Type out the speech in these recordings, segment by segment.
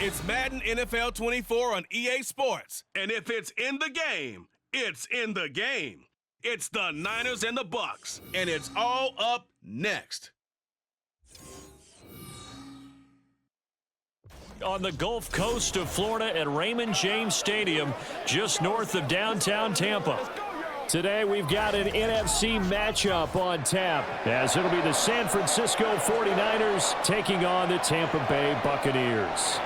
It's Madden NFL 24 on EA Sports. And if it's in the game, it's in the game. It's the Niners and the Bucks, and it's all up next. On the Gulf Coast of Florida at Raymond James Stadium, just north of downtown Tampa. Today we've got an NFC matchup on tap, as it'll be the San Francisco 49ers taking on the Tampa Bay Buccaneers.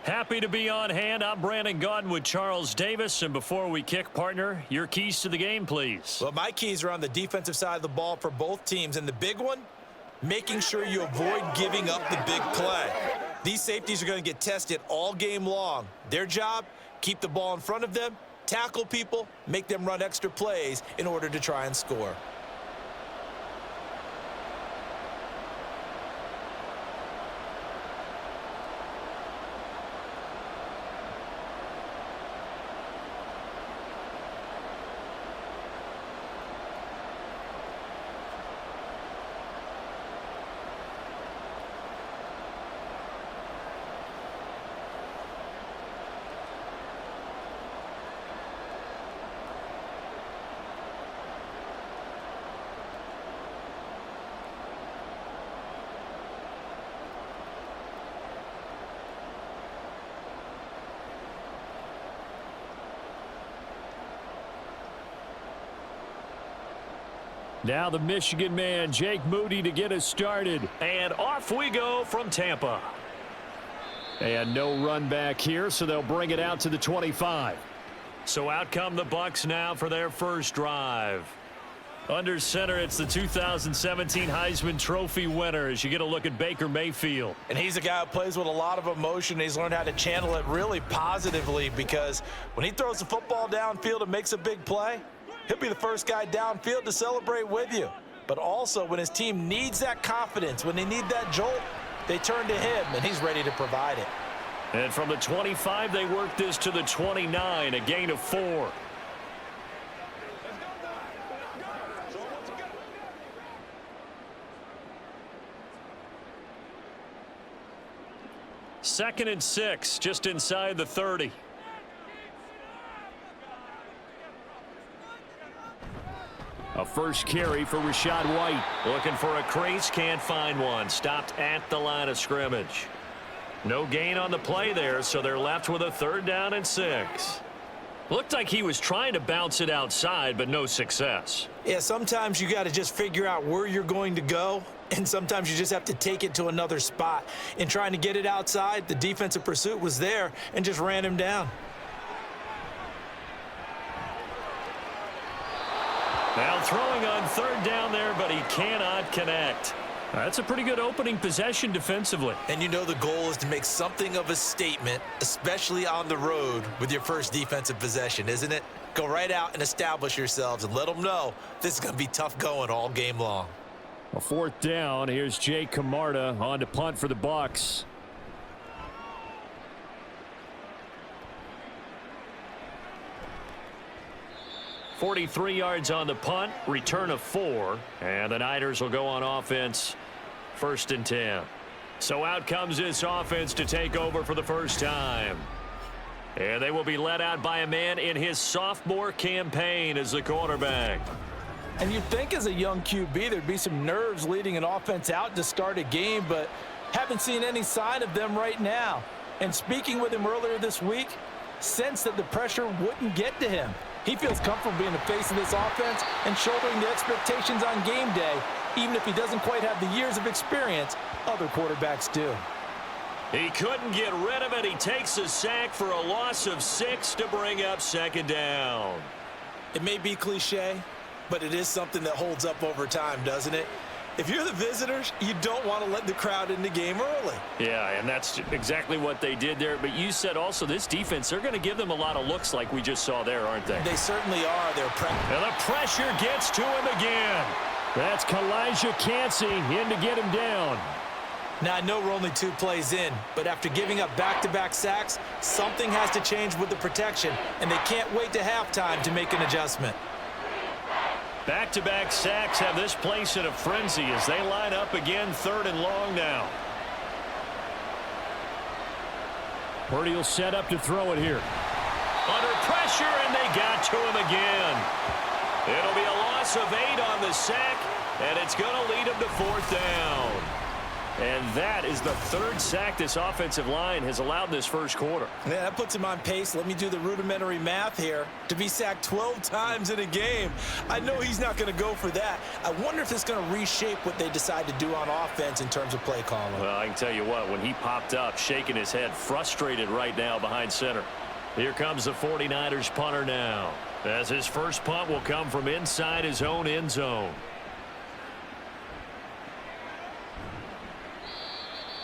Happy to be on hand. I'm Brandon Godwin with Charles Davis. And before we kick, partner, your keys to the game, please. Well, my keys are on the defensive side of the ball for both teams. And the big one, making sure you avoid giving up the big play. These safeties are going to get tested all game long. Their job, keep the ball in front of them, tackle people, make them run extra plays in order to try and score. Now the Michigan man, Jake Moody, to get us started. And off we go from Tampa. And no run back here, so they'll bring it out to the 25. So out come the Bucs now for their first drive. Under center, it's the 2017 Heisman Trophy winner as you get a look at Baker Mayfield. And he's a guy who plays with a lot of emotion. He's learned how to channel it really positively, because when he throws the football downfield and makes a big play, he'll be the first guy downfield to celebrate with you. But also, when his team needs that confidence, when they need that jolt, they turn to him, and he's ready to provide it. And from the 25, they work this to the 29, a gain of 4. Second and 6, just inside the 30. A first carry for Rachaad White. Looking for a crease, can't find one. Stopped at the line of scrimmage. No gain on the play there, so they're left with a 3rd down and 6. Looked like he was trying to bounce it outside, but no success. Yeah, sometimes you got to just figure out where you're going to go, and sometimes you just have to take it to another spot. In trying to get it outside, the defensive pursuit was there and just ran him down. Now throwing on 3rd down there, but he cannot connect. That's a pretty good opening possession defensively. And you know the goal is to make something of a statement, especially on the road with your first defensive possession, isn't it? Go right out and establish yourselves and let them know this is going to be tough going all game long. A 4th down. Here's Jake Camarda on to punt for the Bucs. .43 yards on the punt, return of 4, and the Niners will go on offense, 1st and 10. So out comes this offense to take over for the first time. And they will be led out by a man in his sophomore campaign as the quarterback. And you'd think as a young QB there'd be some nerves leading an offense out to start a game, but haven't seen any sign of them right now. And speaking with him earlier this week, sensed that the pressure wouldn't get to him. He feels comfortable being the face of this offense and shouldering the expectations on game day, even if he doesn't quite have the years of experience other quarterbacks do. He couldn't get rid of it. He takes a sack for a loss of 6 to bring up 2nd down. It may be cliche, but it is something that holds up over time, doesn't it? If you're the visitors, you don't want to let the crowd in the game early. Yeah, and that's exactly what they did there. But you said also this defense, they're going to give them a lot of looks like we just saw there, aren't they? They certainly are. And the pressure gets to him again. That's Kalijah Cansey in to get him down. Now, I know we're only 2 plays in, but after giving up back-to-back sacks, something has to change with the protection, and they can't wait to halftime to make an adjustment. Back-to-back sacks have this place in a frenzy as they line up again 3rd and long now. Purdy will set up to throw it here. Under pressure, and they got to him again. It'll be a loss of 8 on the sack, and it's going to lead him to 4th down. And that is the 3rd sack this offensive line has allowed this first quarter. Yeah, that puts him on pace. Let me do the rudimentary math here. To be sacked 12 times in a game, I know he's not going to go for that. I wonder if it's going to reshape what they decide to do on offense in terms of play calling. Well, I can tell you what, when he popped up, shaking his head, frustrated right now behind center. Here comes the 49ers punter now, as his first punt will come from inside his own end zone.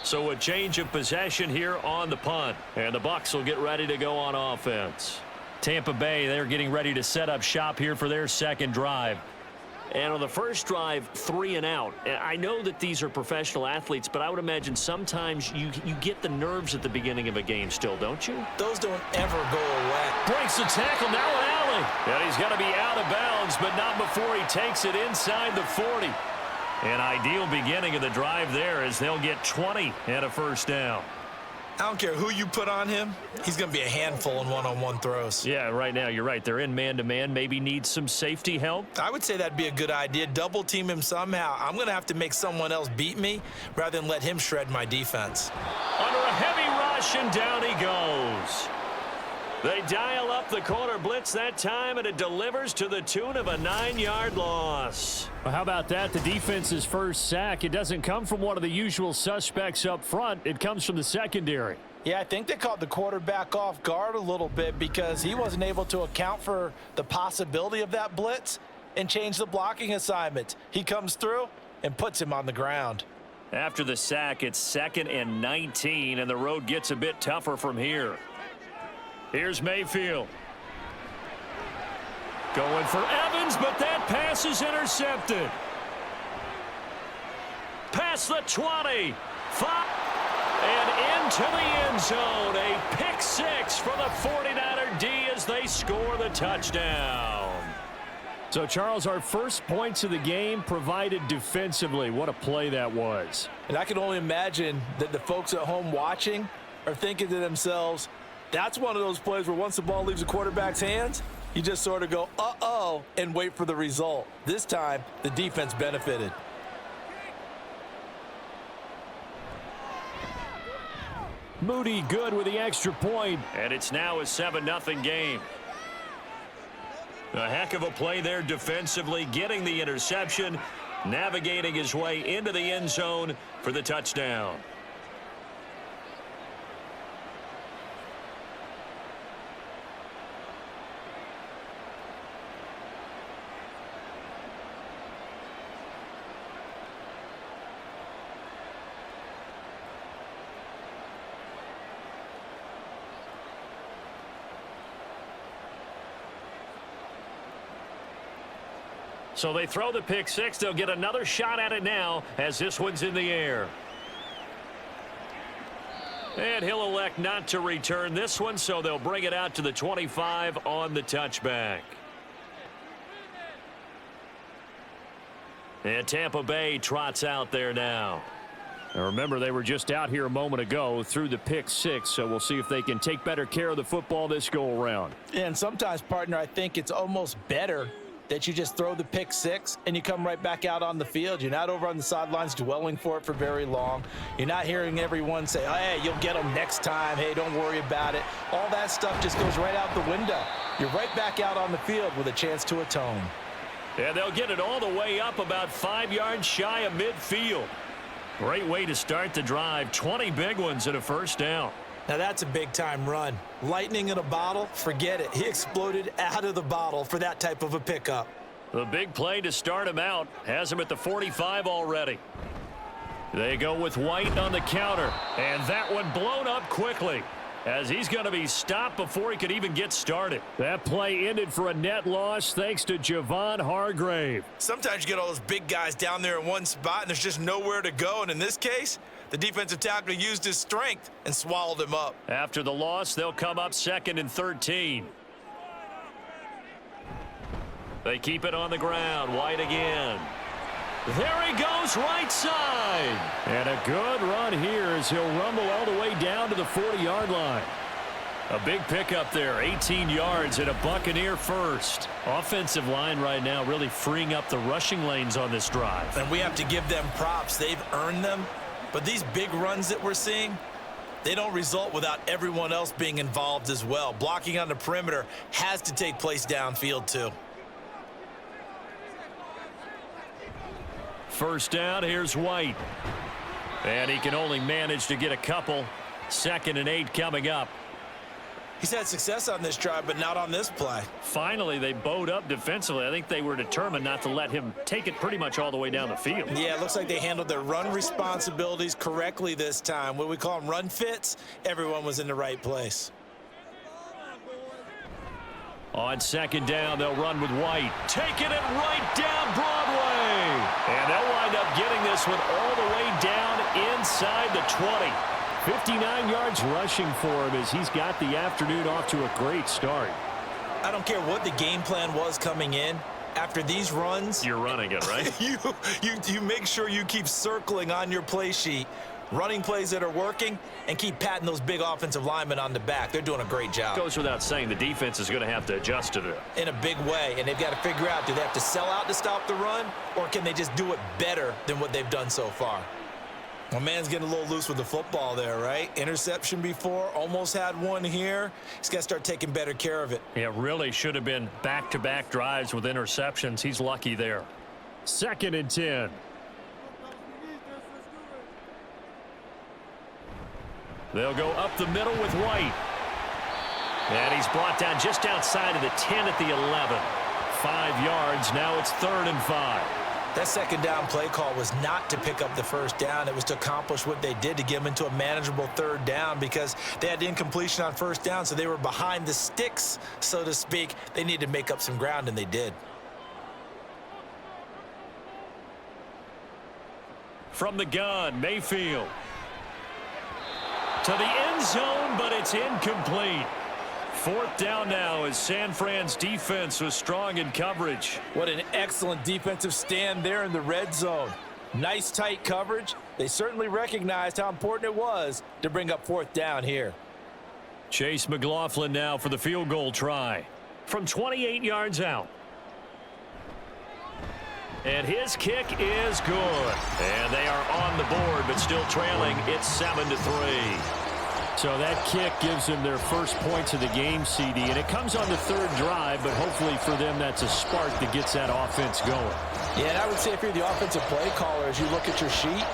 So a change of possession here on the punt. And the Bucs will get ready to go on offense. Tampa Bay, they're getting ready to set up shop here for their second drive. And on the first drive, 3 and out. I know that these are professional athletes, but I would imagine sometimes you get the nerves at the beginning of a game still, don't you? Those don't ever go away. Breaks the tackle, now an alley. And he's going to be out of bounds, but not before he takes it inside the 40. An ideal beginning of the drive there as they'll get 20 and a first down. I don't care who you put on him. He's going to be a handful in one-on-one throws. Yeah, right now you're right. They're in man-to-man. Maybe needs some safety help. I would say that'd be a good idea. Double team him somehow. I'm going to have to make someone else beat me rather than let him shred my defense. Under a heavy rush, and down he goes. They dial up the corner blitz that time, and it delivers to the tune of a 9-yard loss. Well, how about that? The defense's first sack. It doesn't come from one of the usual suspects up front. It comes from the secondary. Yeah, I think they caught the quarterback off guard a little bit because he wasn't able to account for the possibility of that blitz and change the blocking assignment. He comes through and puts him on the ground. After the sack, it's 2nd and 19, and the road gets a bit tougher from here. Here's Mayfield. Going for Evans, but that pass is intercepted. Past the 20. 5. And into the end zone. A pick 6 for the 49er D as they score the touchdown. So, Charles, our first points of the game provided defensively. What a play that was. And I can only imagine that the folks at home watching are thinking to themselves, that's one of those plays where once the ball leaves the quarterback's hands, you just sort of go, uh-oh, and wait for the result. This time, the defense benefited. Moody good with the extra point, and it's now a 7-0 game. A heck of a play there defensively, getting the interception, navigating his way into the end zone for the touchdown. So they throw the pick 6. They'll get another shot at it now as this one's in the air. And he'll elect not to return this one, so they'll bring it out to the 25 on the touchback. And Tampa Bay trots out there now. And remember, they were just out here a moment ago through the pick 6, so we'll see if they can take better care of the football this go-around. And sometimes, partner, I think it's almost better that you just throw the pick 6 and you come right back out on the field. You're not over on the sidelines dwelling for it for very long. You're not hearing everyone say, oh, hey, you'll get them next time. Hey, don't worry about it. All that stuff just goes right out the window. You're right back out on the field with a chance to atone. And they'll get it all the way up about 5 yards shy of midfield. Great way to start the drive. 20 big ones and a first down. Now that's a big-time run. Lightning in a bottle, forget it. He exploded out of the bottle for that type of a pickup. The big play to start him out has him at the 45 already. They go with White on the counter, and that one blown up quickly as he's going to be stopped before he could even get started. That play ended for a net loss thanks to Javon Hargrave. Sometimes you get all those big guys down there in one spot, and there's just nowhere to go, and in this case, the defensive tackle used his strength and swallowed him up. After the loss, they'll come up 2nd and 13. They keep it on the ground. White again. There he goes, right side. And a good run here as he'll rumble all the way down to the 40-yard line. A big pickup there, 18 yards and a Buccaneer first. Offensive line right now really freeing up the rushing lanes on this drive. And we have to give them props. They've earned them. But these big runs that we're seeing, they don't result without everyone else being involved as well. Blocking on the perimeter has to take place downfield too. First down, here's White. And he can only manage to get a couple. 2nd and 8 coming up. He's had success on this drive, but not on this play. Finally, they bowed up defensively. I think they were determined not to let him take it pretty much all the way down the field. Yeah, it looks like they handled their run responsibilities correctly this time. What we call them run fits, everyone was in the right place. On 2nd down, they'll run with White. Taking it right down Broadway. And they'll wind up getting this one all the way down inside the 20. 59 yards rushing for him as he's got the afternoon off to a great start. I don't care what the game plan was coming in. After these runs, you're running it, right? you make sure you keep circling on your play sheet, running plays that are working, and keep patting those big offensive linemen on the back. They're doing a great job. Goes without saying the defense is going to have to adjust to it. In a big way, and they've got to figure out, do they have to sell out to stop the run, or can they just do it better than what they've done so far? My man's getting a little loose with the football there, right? Interception before, almost had one here. He's got to start taking better care of it. Yeah, really should have been back-to-back drives with interceptions. He's lucky there. 2nd and 10. They'll go up the middle with White. And he's brought down just outside of the 10 at the 11. 5 yards, now it's 3rd and 5. That 2nd down play call was not to pick up the 1st down. It was to accomplish what they did to get them into a manageable 3rd down because they had incompletion on 1st down, so they were behind the sticks, so to speak. They needed to make up some ground, and they did. From the gun, Mayfield. To the end zone, but it's incomplete. 4th down now as San Fran's defense was strong in coverage. What an excellent defensive stand there in the red zone. Nice tight coverage. They certainly recognized how important it was to bring up 4th down here. Chase McLaughlin now for the field goal try. From 28 yards out. And his kick is good. And they are on the board, but still trailing. It's 7-3. So that kick gives them their first points of the game, CD, and it comes on the 3rd drive, but hopefully for them that's a spark that gets that offense going. Yeah, and I would say if you're the offensive play caller, as you look at your sheet,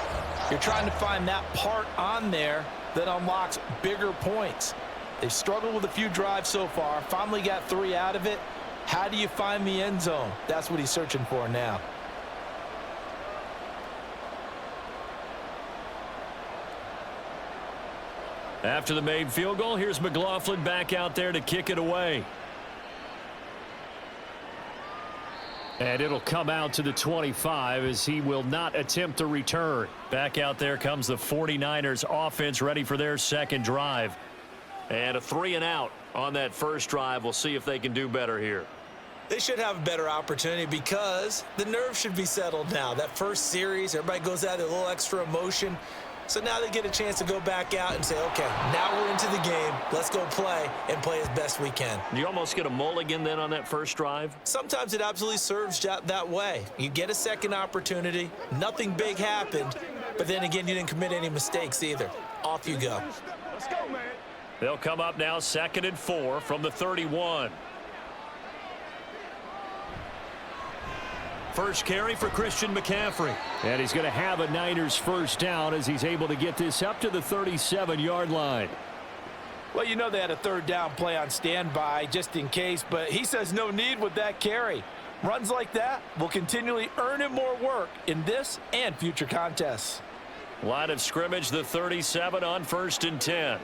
you're trying to find that part on there that unlocks bigger points. They've struggled with a few drives so far, finally got 3 out of it. How do you find the end zone? That's what he's searching for now. After the made field goal, here's McLaughlin back out there to kick it away. And it'll come out to the 25 as he will not attempt a return. Back out there comes the 49ers offense ready for their 2nd drive. And a 3-and-out on that first drive. We'll see if they can do better here. They should have a better opportunity because the nerves should be settled now. That first series, everybody goes out with a little extra emotion. So now they get a chance to go back out and say, okay, now we're into the game. Let's go play and play as best we can. You almost get a mulligan then on that first drive? Sometimes it absolutely serves that way. You get a 2nd opportunity. Nothing big happened. But then again, you didn't commit any mistakes either. Off you go. Let's go, man. They'll come up now 2nd and 4 from the 31. First carry for Christian McCaffrey. And he's going to have a Niners first down as he's able to get this up to the 37-yard line. Well, you know they had a 3rd down play on standby just in case, but he says no need with that carry. Runs like that will continually earn him more work in this and future contests. Line of scrimmage, the 37 on 1st and 10.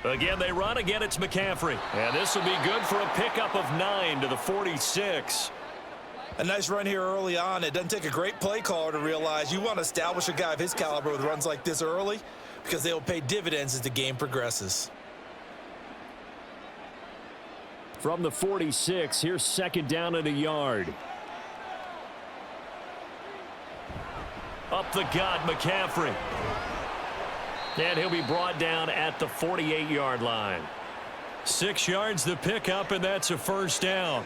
Again, they run. Again, it's McCaffrey. And this will be good for a pickup of 9 to the 46. A nice run here early on. It doesn't take a great play caller to realize you want to establish a guy of his caliber with runs like this early because they will pay dividends as the game progresses. From the 46, here's second down and a yard. Up the gut, McCaffrey. And he'll be brought down at the 48-yard line. 6 yards the pickup, and that's a first down.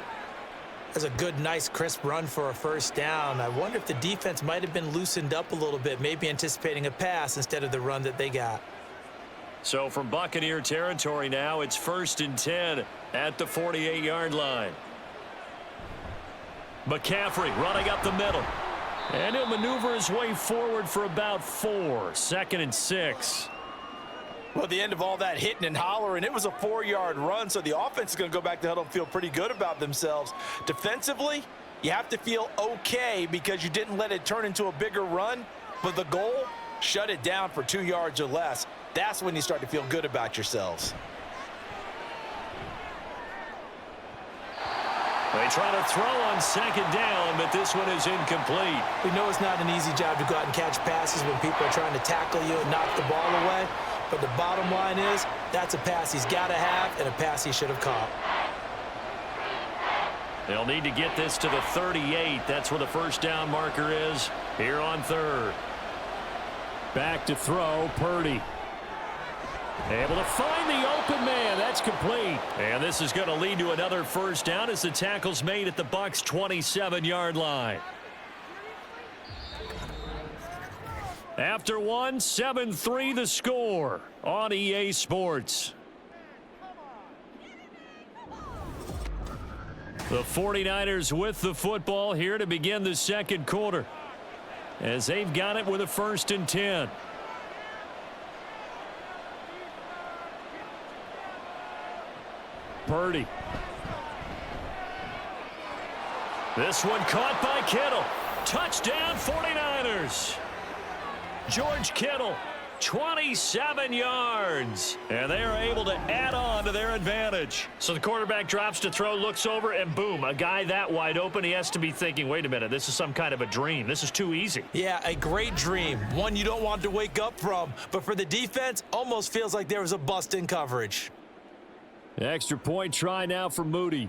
That's a good, nice, crisp run for a first down. I wonder if the defense might have been loosened up a little bit, maybe anticipating a pass instead of the run that they got. So from Buccaneer territory now, it's 1st and 10 at the 48-yard line. McCaffrey running up the middle. And he'll maneuver his way forward for about 4. 2nd and 6. Well, at the end of all that hitting and hollering, it was a 4-yard run, so the offense is going to go back to huddle and feel pretty good about themselves. Defensively, you have to feel okay because you didn't let it turn into a bigger run, but the goal, shut it down for 2 yards or less. That's when you start to feel good about yourselves. They try to throw on 2nd down, but this one is incomplete. We know it's not an easy job to go out and catch passes when people are trying to tackle you and knock the ball away. But the bottom line is, that's a pass he's got to have and a pass he should have caught. They'll need to get this to the 38. That's where the first down marker is here on 3rd. Back to throw, Purdy. Able to find the open man. That's complete. And this is going to lead to another first down as the tackle's made at the Bucs' 27-yard line. After one, 7-3 the score on EA Sports. The 49ers with the football here to begin the second quarter, as they've got it with a 1st and 10. Purdy. This one caught by Kittle. Touchdown 49ers. George Kittle, 27 yards. And they are able to add on to their advantage. So the quarterback drops to throw, looks over, and boom, a guy that wide open, he has to be thinking, wait a minute, this is some kind of a dream. This is too easy. Yeah, a great dream. One you don't want to wake up from. But for the defense, almost feels like there was a bust in coverage. Extra point try now for Moody.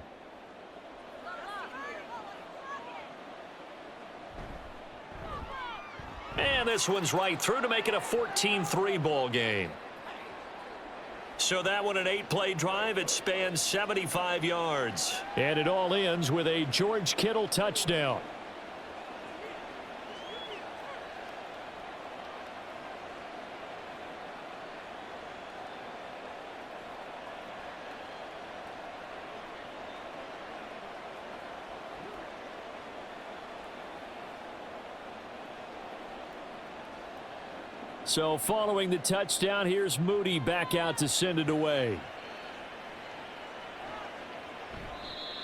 And this one's right through to make it a 14-3 ball game. So that one an 8-play drive. It spans 75 yards. And it all ends with a George Kittle touchdown. So following the touchdown, here's Moody back out to send it away.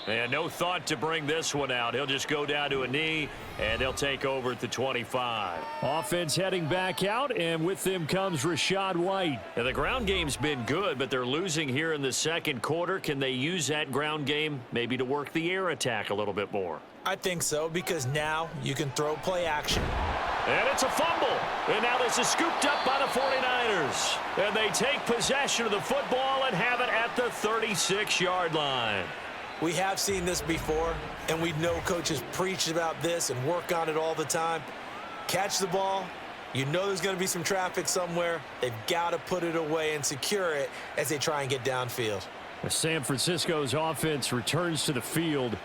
And no thought to bring this one out. He'll just go down to a knee, and they'll take over at the 25. Offense heading back out, and with them comes Rachaad White. Now, the ground game's been good, but they're losing here in the second quarter. Can they use that ground game maybe to work the air attack a little bit more? I think so, because now you can throw play action. And it's a fumble. And now this is scooped up by the 49ers. And they take possession of the football and have it at the 36-yard line. We have seen this before, and we know coaches preach about this and work on it all the time. Catch the ball. You know there's going to be some traffic somewhere. They've got to put it away and secure it as they try and get downfield. San Francisco's offense returns to the field.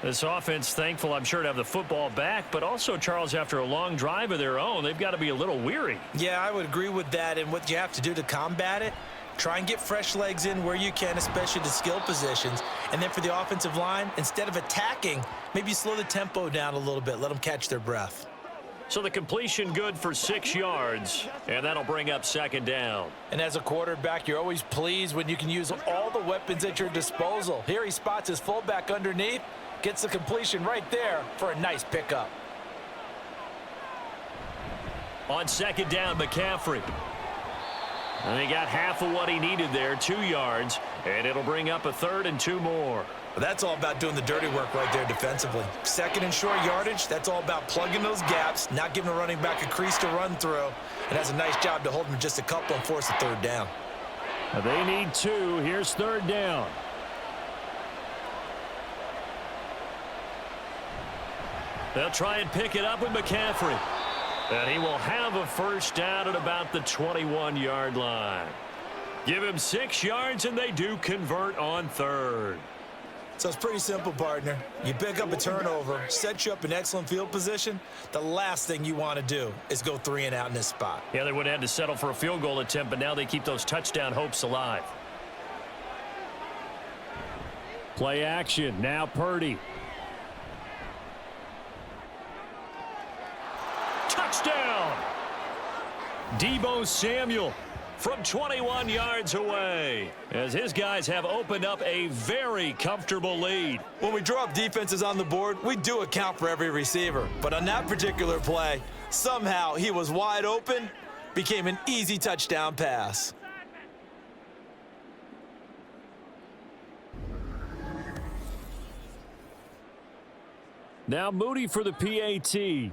This offense, thankful, I'm sure, to have the football back, but also, Charles, after a long drive of their own, they've got to be a little weary. Yeah, I would agree with that, and what you have to do to combat it, try and get fresh legs in where you can, especially to skill positions. And then for the offensive line, instead of attacking, maybe slow the tempo down a little bit, let them catch their breath. So the completion good for 6 yards, and that'll bring up second down. And as a quarterback, you're always pleased when you can use all the weapons at your disposal. Here he spots his fullback underneath, gets the completion right there for a nice pickup. On second down, McCaffrey. And he got half of what he needed there, 2 yards, and it'll bring up a 3rd and 2 more. That's all about doing the dirty work right there defensively. Second and short yardage, that's all about plugging those gaps, not giving a running back a crease to run through, and has a nice job to hold him just a couple and force a 3rd down. They need 2. Here's 3rd down. They'll try and pick it up with McCaffrey. And he will have a first down at about the 21-yard line. Give him 6 yards, and they do convert on third. So it's pretty simple, partner. You pick up a turnover, set you up in excellent field position. The last thing you want to do is go 3 and out in this spot. Yeah, they would have had to settle for a field goal attempt, but now they keep those touchdown hopes alive. Play action. Now Purdy. Touchdown! Deebo Samuel from 21 yards away, as his guys have opened up a very comfortable lead. When we draw up defenses on the board, we do account for every receiver. But on that particular play, somehow he was wide open, became an easy touchdown pass. Now Moody for the PAT.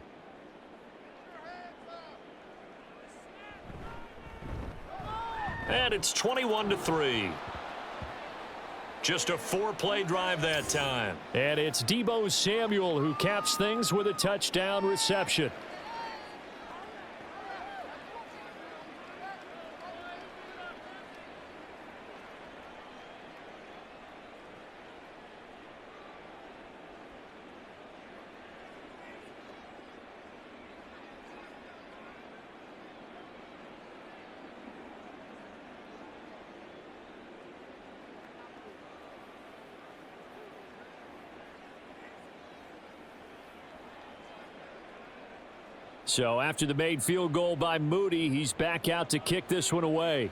And it's 21-3. Just a 4-play drive that time. And it's Deebo Samuel who caps things with a touchdown reception. So after the made field goal by Moody, he's back out to kick this one away.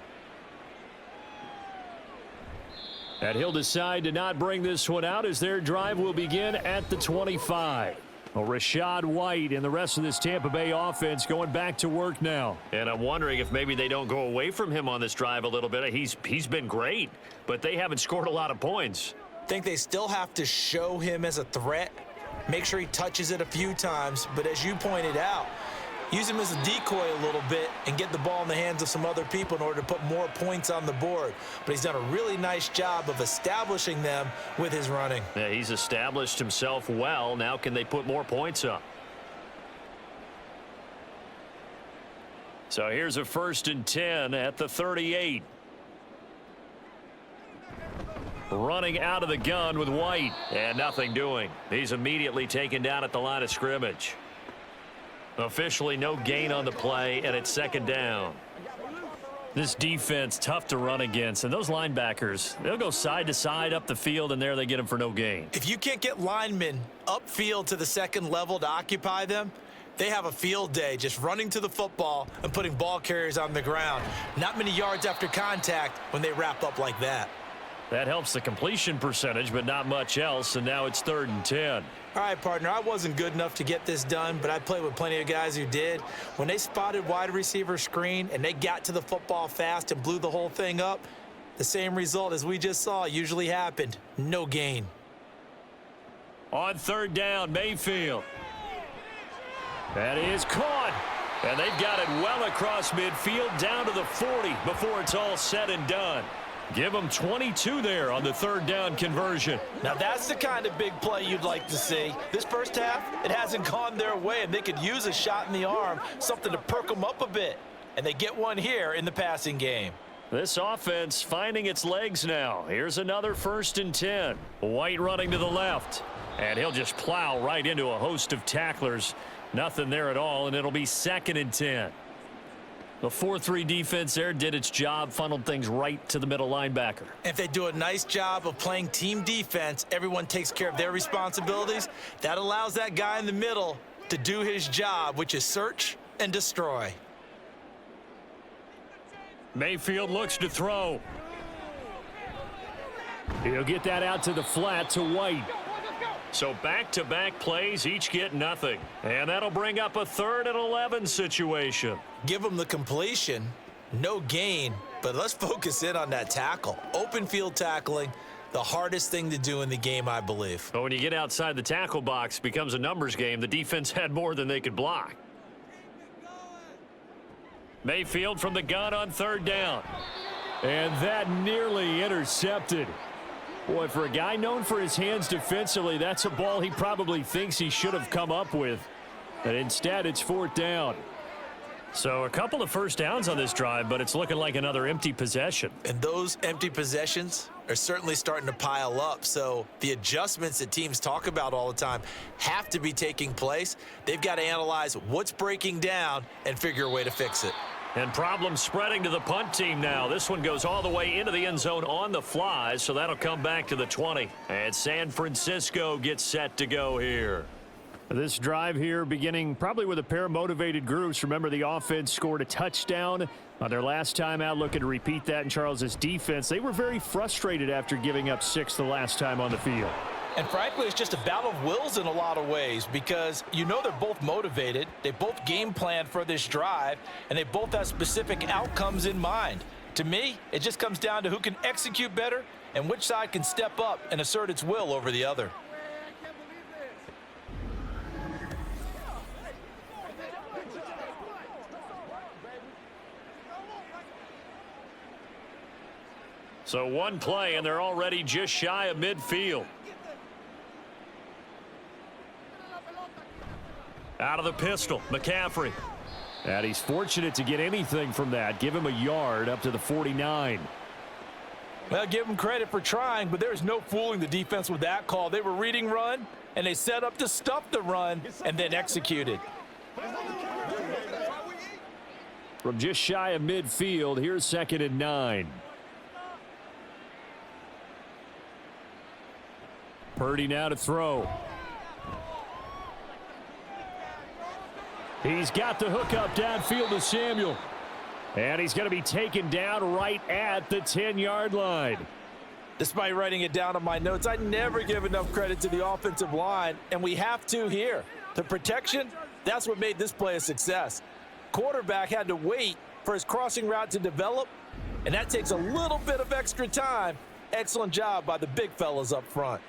And he'll decide to not bring this one out as their drive will begin at the 25. Well, Rachaad White and the rest of this Tampa Bay offense going back to work now. And I'm wondering if maybe they don't go away from him on this drive a little bit. He's been great, but they haven't scored a lot of points. Think they still have to show him as a threat. Make sure he touches it a few times, but as you pointed out, use him as a decoy a little bit and get the ball in the hands of some other people in order to put more points on the board. But he's done a really nice job of establishing them with his running. Yeah, he's established himself well. Now can they put more points up? So here's a 1st and 10 at the 38. Running out of the gun with White, and nothing doing. He's immediately taken down at the line of scrimmage. Officially no gain on the play, and it's 2nd down. This defense tough to run against, and those linebackers, they'll go side to side up the field, and there they get them for no gain. If you can't get linemen upfield to the 2nd level to occupy them, they have a field day just running to the football and putting ball carriers on the ground. Not many yards after contact when they wrap up like that. That helps the completion percentage, but not much else, and now it's 3rd and 10. All right, partner, I wasn't good enough to get this done, but I played with plenty of guys who did. When they spotted wide receiver screen and they got to the football fast and blew the whole thing up, the same result as we just saw usually happened. No gain. On 3rd down, Mayfield. That is caught. And they've got it well across midfield down to the 40 before it's all said and done. Give them 22 there on the 3rd down conversion. Now that's the kind of big play you'd like to see. This first half, it hasn't gone their way, and they could use a shot in the arm, something to perk them up a bit. And they get one here in the passing game. This offense finding its legs now. Here's another 1st and 10. White running to the left. And he'll just plow right into a host of tacklers. Nothing there at all, and it'll be 2nd and 10. The 4-3 defense there did its job, funneled things right to the middle linebacker. If they do a nice job of playing team defense, everyone takes care of their responsibilities. That allows that guy in the middle to do his job, which is search and destroy. Mayfield looks to throw. He'll get that out to the flat to White. So back-to-back plays, each get nothing. And that'll bring up a 3rd and 11 situation. Give them the completion, no gain, but let's focus in on that tackle. Open field tackling, the hardest thing to do in the game, I believe. But when you get outside the tackle box, it becomes a numbers game. The defense had more than they could block. Mayfield from the gun on 3rd down. And that nearly intercepted. Boy, for a guy known for his hands defensively, that's a ball he probably thinks he should have come up with. But instead, it's 4th down. So a couple of first downs on this drive, but it's looking like another empty possession. And those empty possessions are certainly starting to pile up. So the adjustments that teams talk about all the time have to be taking place. They've got to analyze what's breaking down and figure a way to fix it. And problems spreading to the punt team now. This one goes all the way into the end zone on the fly, so that'll come back to the 20. And San Francisco gets set to go here. This drive here beginning probably with a pair of motivated groups. Remember, the offense scored a touchdown on their last time out, looking to repeat that in Charles' defense. They were very frustrated after giving up 6 the last time on the field. And frankly, it's just a battle of wills in a lot of ways because you know they're both motivated. They both game planned for this drive, and they both have specific outcomes in mind. To me, it just comes down to who can execute better and which side can step up and assert its will over the other. So one play, and they're already just shy of midfield. Out of the pistol, McCaffrey. And he's fortunate to get anything from that. Give him a yard up to the 49. Well, give him credit for trying, but there's no fooling the defense with that call. They were reading run, and they set up to stuff the run and then executed. From just shy of midfield, here's 2nd and 9. Purdy now to throw. He's got the hook up downfield to Samuel. And he's going to be taken down right at the 10-yard line. Despite writing it down on my notes, I never give enough credit to the offensive line, and we have to here. The protection, that's what made this play a success. Quarterback had to wait for his crossing route to develop, and that takes a little bit of extra time. Excellent job by the big fellas up front.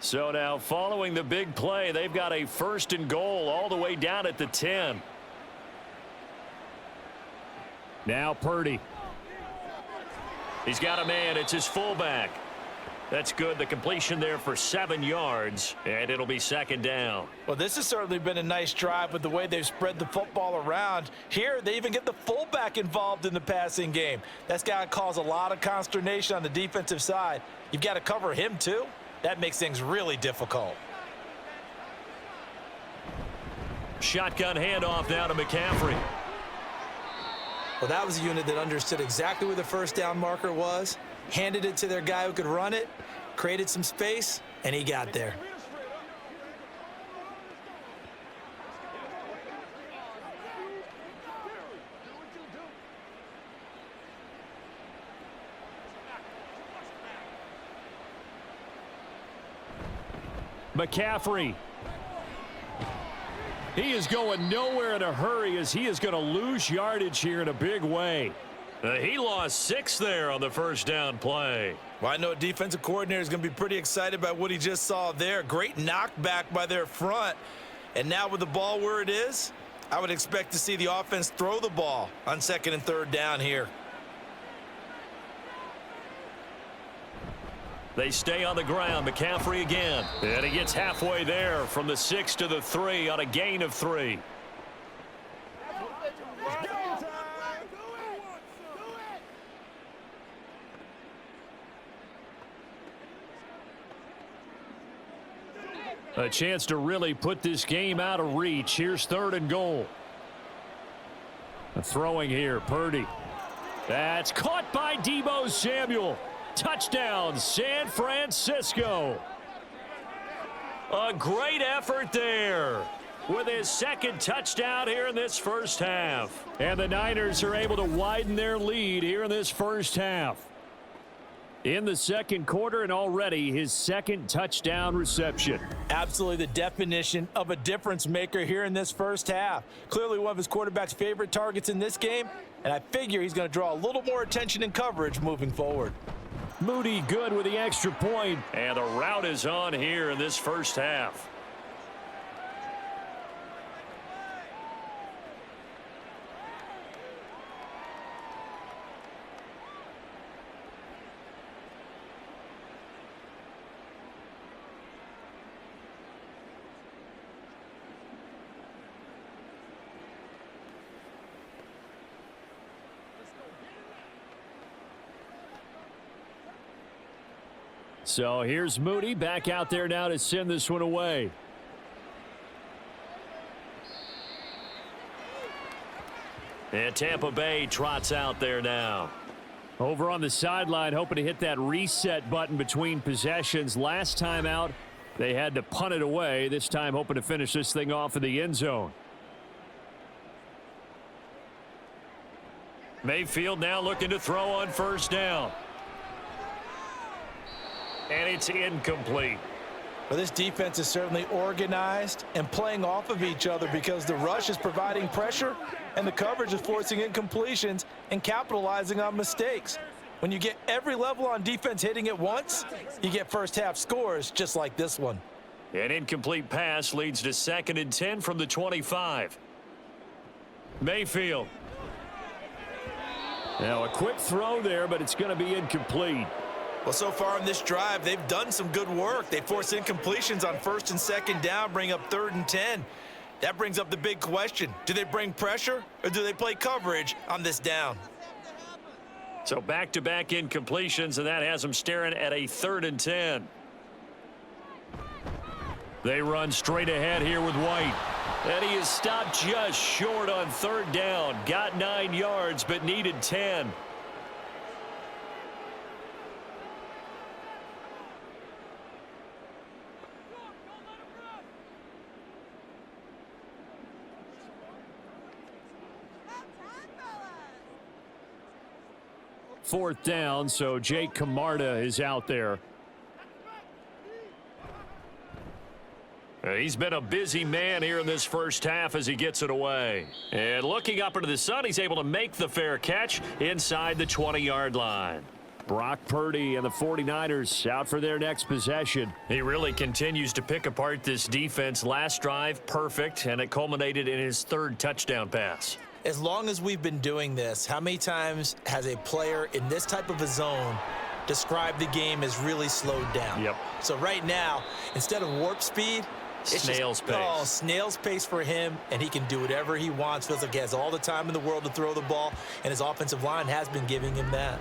So now following the big play, they've got a 1st and goal all the way down at the 10. Now Purdy. He's got a man. It's his fullback. That's good. The completion there for 7 yards, and it'll be 2nd down. Well, this has certainly been a nice drive with the way they've spread the football around. Here, they even get the fullback involved in the passing game. That's got to cause a lot of consternation on the defensive side. You've got to cover him, too. That makes things really difficult. Shotgun handoff now to McCaffrey. Well, that was a unit that understood exactly where the 1st down marker was, handed it to their guy who could run it, created some space, and he got there. McCaffrey. He is going nowhere in a hurry as he is going to lose yardage here in a big way. He lost 6 there on the 1st down play. Well, I know a defensive coordinator is going to be pretty excited about what he just saw there. Great knockback by their front. And now with the ball where it is, I would expect to see the offense throw the ball on 2nd and 3rd down here. They stay on the ground. McCaffrey again. And he gets halfway there from the 6 to the 3 on a gain of 3. A chance to really put this game out of reach. Here's 3rd and goal. Throwing here, Purdy. That's caught by Deebo Samuel. Touchdown, San Francisco. A great effort there with his 2nd touchdown here in this 1st half. And the Niners are able to widen their lead here in this 1st half. In the 2nd quarter, and already his 2nd touchdown reception. Absolutely the definition of a difference maker here in this 1st half. Clearly one of his quarterback's favorite targets in this game, and I figure he's going to draw a little more attention and coverage moving forward. Moody good with the extra point, and the route is on here in this 1st half. So here's Moody back out there now to send this one away. And Tampa Bay trots out there now. Over on the sideline, hoping to hit that reset button between possessions. Last time out, they had to punt it away. This time, hoping to finish this thing off in the end zone. Mayfield now looking to throw on first down. And it's incomplete. Well, this defense is certainly organized and playing off of each other because the rush is providing pressure and the coverage is forcing incompletions and capitalizing on mistakes. When you get every level on defense hitting at once, you get first half scores just like this one. An incomplete pass leads to 2nd and 10 from the 25. Mayfield. Now a quick throw there, but it's going to be incomplete. Well, so far in this drive, they've done some good work. They force incompletions on 1st and 2nd down, bring up 3rd and 10. That brings up the big question. Do they bring pressure or do they play coverage on this down? So back-to-back incompletions, and that has them staring at a 3rd and 10. They run straight ahead here with White. And he is stopped just short on 3rd down. Got 9 yards, but needed 10. Fourth down, so Jake Camarda is out there. He's been a busy man here in this first half as he gets it away. And looking up into the sun, he's able to make the fair catch inside the 20-yard line. Brock Purdy and the 49ers out for their next possession. He really continues to pick apart this defense. Last drive, perfect, and it culminated in his 3rd touchdown pass. As long as we've been doing this, how many times has a player in this type of a zone described the game as really slowed down? Yep. So right now, instead of warp speed, it's snail's pace. Oh, snail's pace for him, and he can do whatever he wants. Feels like he has all the time in the world to throw the ball, and his offensive line has been giving him that.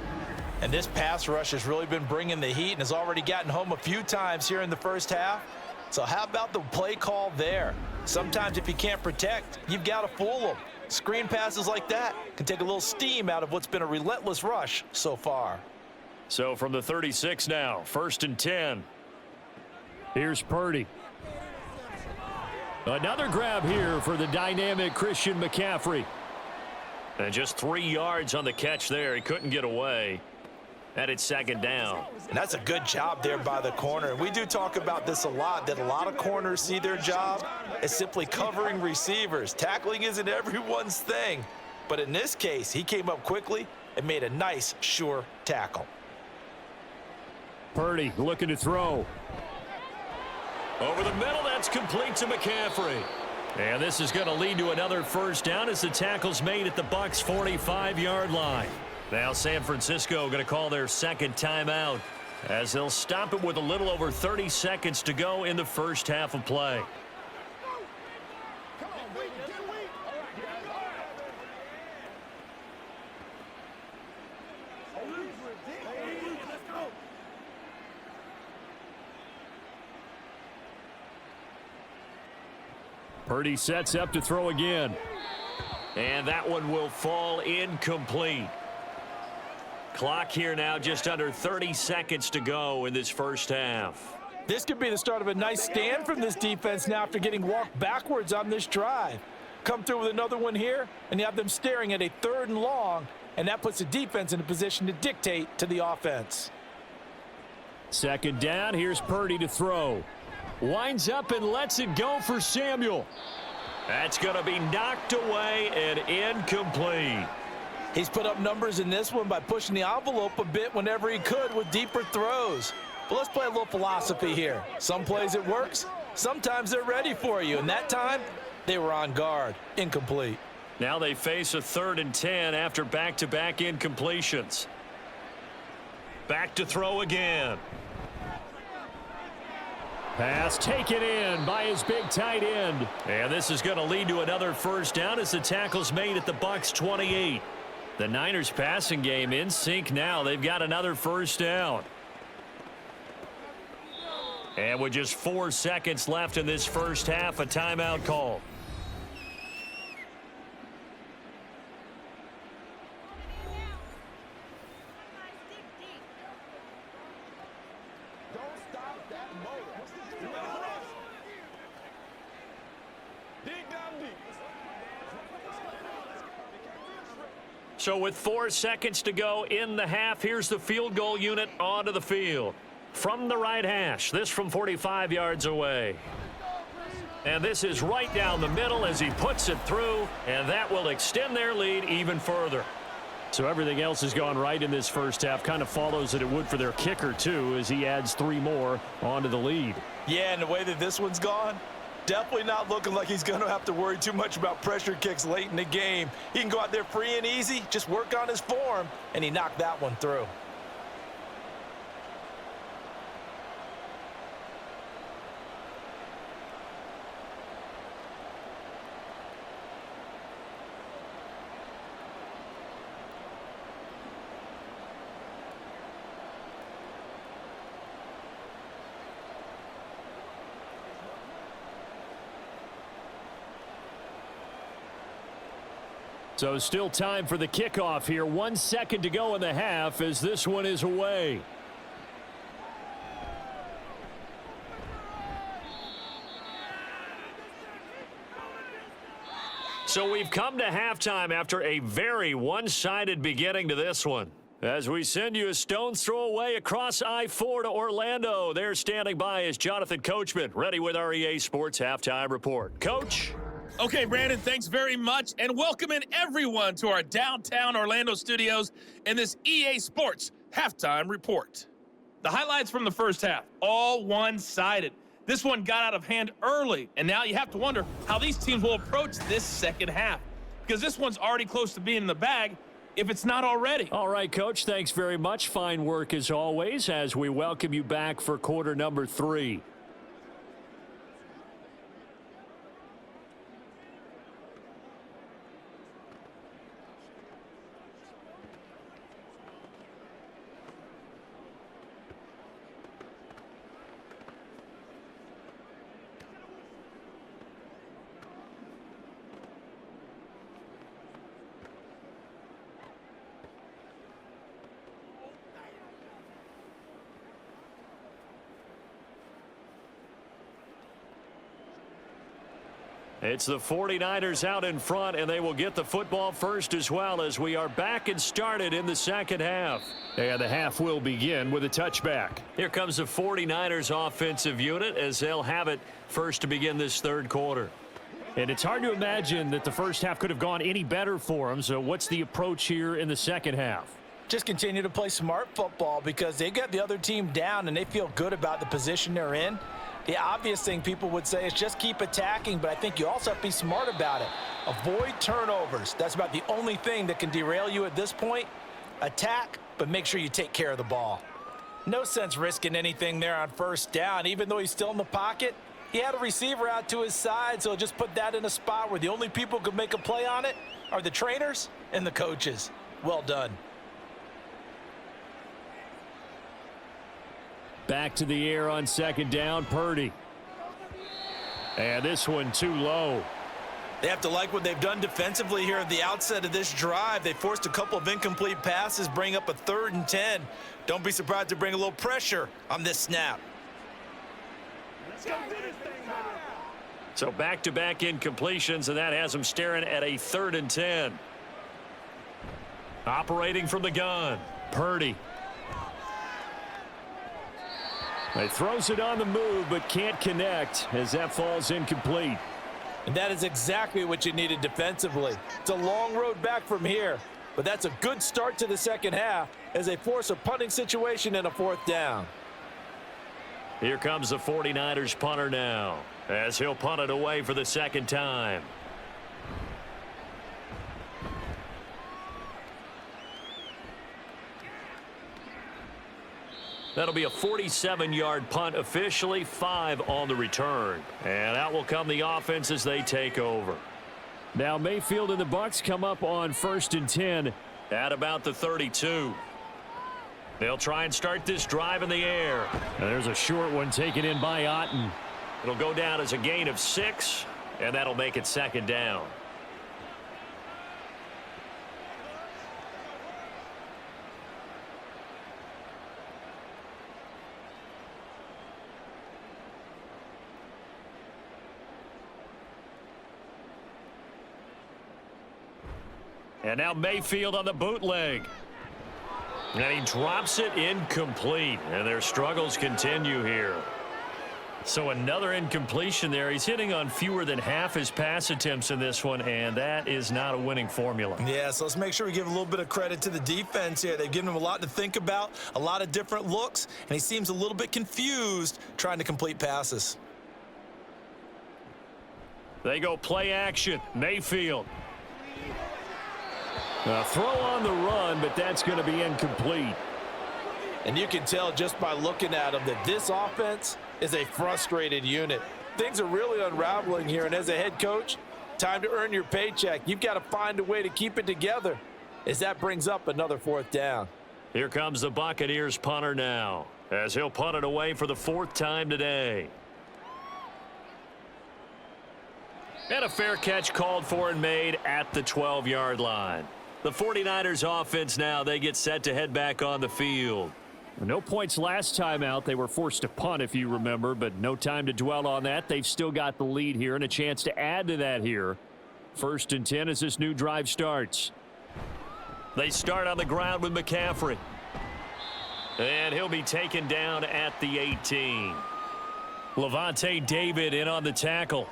And this pass rush has really been bringing the heat and has already gotten home a few times here in the first half. So how about the play call there? Sometimes if you can't protect, you've got to fool them. Screen passes like that can take a little steam out of what's been a relentless rush so far. So from the 36 now, 1st and 10. Here's Purdy. Another grab here for the dynamic Christian McCaffrey. And just 3 yards on the catch there. He couldn't get away. And it's 2nd down. And that's a good job there by the corner. And we do talk about this a lot, that a lot of corners see their job as simply covering receivers. Tackling isn't everyone's thing. But in this case, he came up quickly and made a nice, sure tackle. Purdy looking to throw. Over the middle, that's complete to McCaffrey. And this is going to lead to another first down as the tackle's made at the Bucs' 45-yard line. Now San Francisco going to call their 2nd timeout as they'll stop it with a little over 30 seconds to go in the first half of play. Purdy sets up to throw again. And that one will fall incomplete. Clock here now, just under 30 seconds to go in this first half. This could be the start of a nice stand from this defense now after getting walked backwards on this drive. Come through with another one here, and you have them staring at a 3rd and long, and that puts the defense in a position to dictate to the offense. 2nd down, here's Purdy to throw. Winds up and lets it go for Samuel. That's going to be knocked away and incomplete. He's put up numbers in this one by pushing the envelope a bit whenever he could with deeper throws. But let's play a little philosophy here. Some plays it works, sometimes they're ready for you, and that time they were on guard. Incomplete. Now they face a 3rd and 10 after back-to-back incompletions. Back to throw again. Pass taken in by his big tight end. And this is going to lead to another first down as the tackle's made at the Bucs' 28. The Niners passing game in sync now. They've got another first down. And with just 4 seconds left in this first half, a timeout call. So with 4 seconds to go in the half, here's the field goal unit onto the field. From the right hash, this from 45 yards away. And this is right down the middle as he puts it through, and that will extend their lead even further. So everything else has gone right in this first half. Kind of follows that it would for their kicker, too, as he adds 3 more onto the lead. Yeah, and the way that this one's gone, definitely not looking like he's going to have to worry too much about pressure kicks late in the game. He can go out there free and easy, just work on his form, and he knocked that one through. So still time for the kickoff here. 1 second to go in the half as this one is away. So we've come to halftime after a very one-sided beginning to this one. As we send you a stone's throw away across I-4 to Orlando. There standing by is Jonathan Coachman, ready with our EA Sports Halftime Report. Coach? Okay, Brandon, thanks very much, and welcome in everyone to our downtown Orlando studios in this EA Sports Halftime Report. The highlights from the first half, all one-sided. This one got out of hand early, and now you have to wonder how these teams will approach this second half, because this one's already close to being in the bag, if it's not already. All right, Coach, thanks very much. Fine work as always as we welcome you back for quarter number 3. It's the 49ers out in front, and they will get the football first as well as we are back and started in the second half. And the half will begin with a touchback. Here comes the 49ers offensive unit as they'll have it first to begin this third quarter. And it's hard to imagine that the first half could have gone any better for them. So what's the approach here in the second half? Just continue to play smart football because they got the other team down and they feel good about the position they're in. The obvious thing people would say is just keep attacking, but I think you also have to be smart about it. Avoid turnovers. That's about the only thing that can derail you at this point. Attack, but make sure you take care of the ball. No sense risking anything there on first down. Even though he's still in the pocket, he had a receiver out to his side, so just put that in a spot where the only people who can make a play on it are the trainers and the coaches. Well done. Back to the air on second down, Purdy. And this one too low. They have to like what they've done defensively here at the outset of this drive. They forced a couple of incomplete passes, bring up a 3rd and 10. Don't be surprised to bring a little pressure on this snap. So back-to-back incompletions, and that has them staring at a 3rd and 10. Operating from the gun, Purdy. He throws it on the move, but can't connect as that falls incomplete. And that is exactly what you needed defensively. It's a long road back from here, but that's a good start to the second half as they force a punting situation and a 4th down. Here comes the 49ers punter now as he'll punt it away for the second time. That'll be a 47-yard punt, officially 5 on the return. And out will come the offense as they take over. Now Mayfield and the Bucs come up on 1st and 10 at about the 32. They'll try and start this drive in the air. And there's a short one taken in by Otten. It'll go down as a gain of 6, and that'll make it 2nd down. And now Mayfield on the bootleg. And he drops it incomplete. And their struggles continue here. So another incompletion there. He's hitting on fewer than half his pass attempts in this one, and that is not a winning formula. Yeah, so let's make sure we give a little bit of credit to the defense here. They've given him a lot to think about, a lot of different looks, and he seems a little bit confused trying to complete passes. They go play action. Mayfield. Throw on the run, but that's going to be incomplete. And you can tell just by looking at him that this offense is a frustrated unit. Things are really unraveling here, and as a head coach, time to earn your paycheck. You've got to find a way to keep it together as that brings up another 4th down. Here comes the Buccaneers punter now, as he'll punt it away for the 4th time today. And a fair catch called for and made at the 12-yard line. The 49ers offense now, they get set to head back on the field. No points last time out. They were forced to punt, if you remember, but no time to dwell on that. They've still got the lead here and a chance to add to that here. 1st and 10 as this new drive starts. They start on the ground with McCaffrey. And he'll be taken down at the 18. Levante David in on the tackle.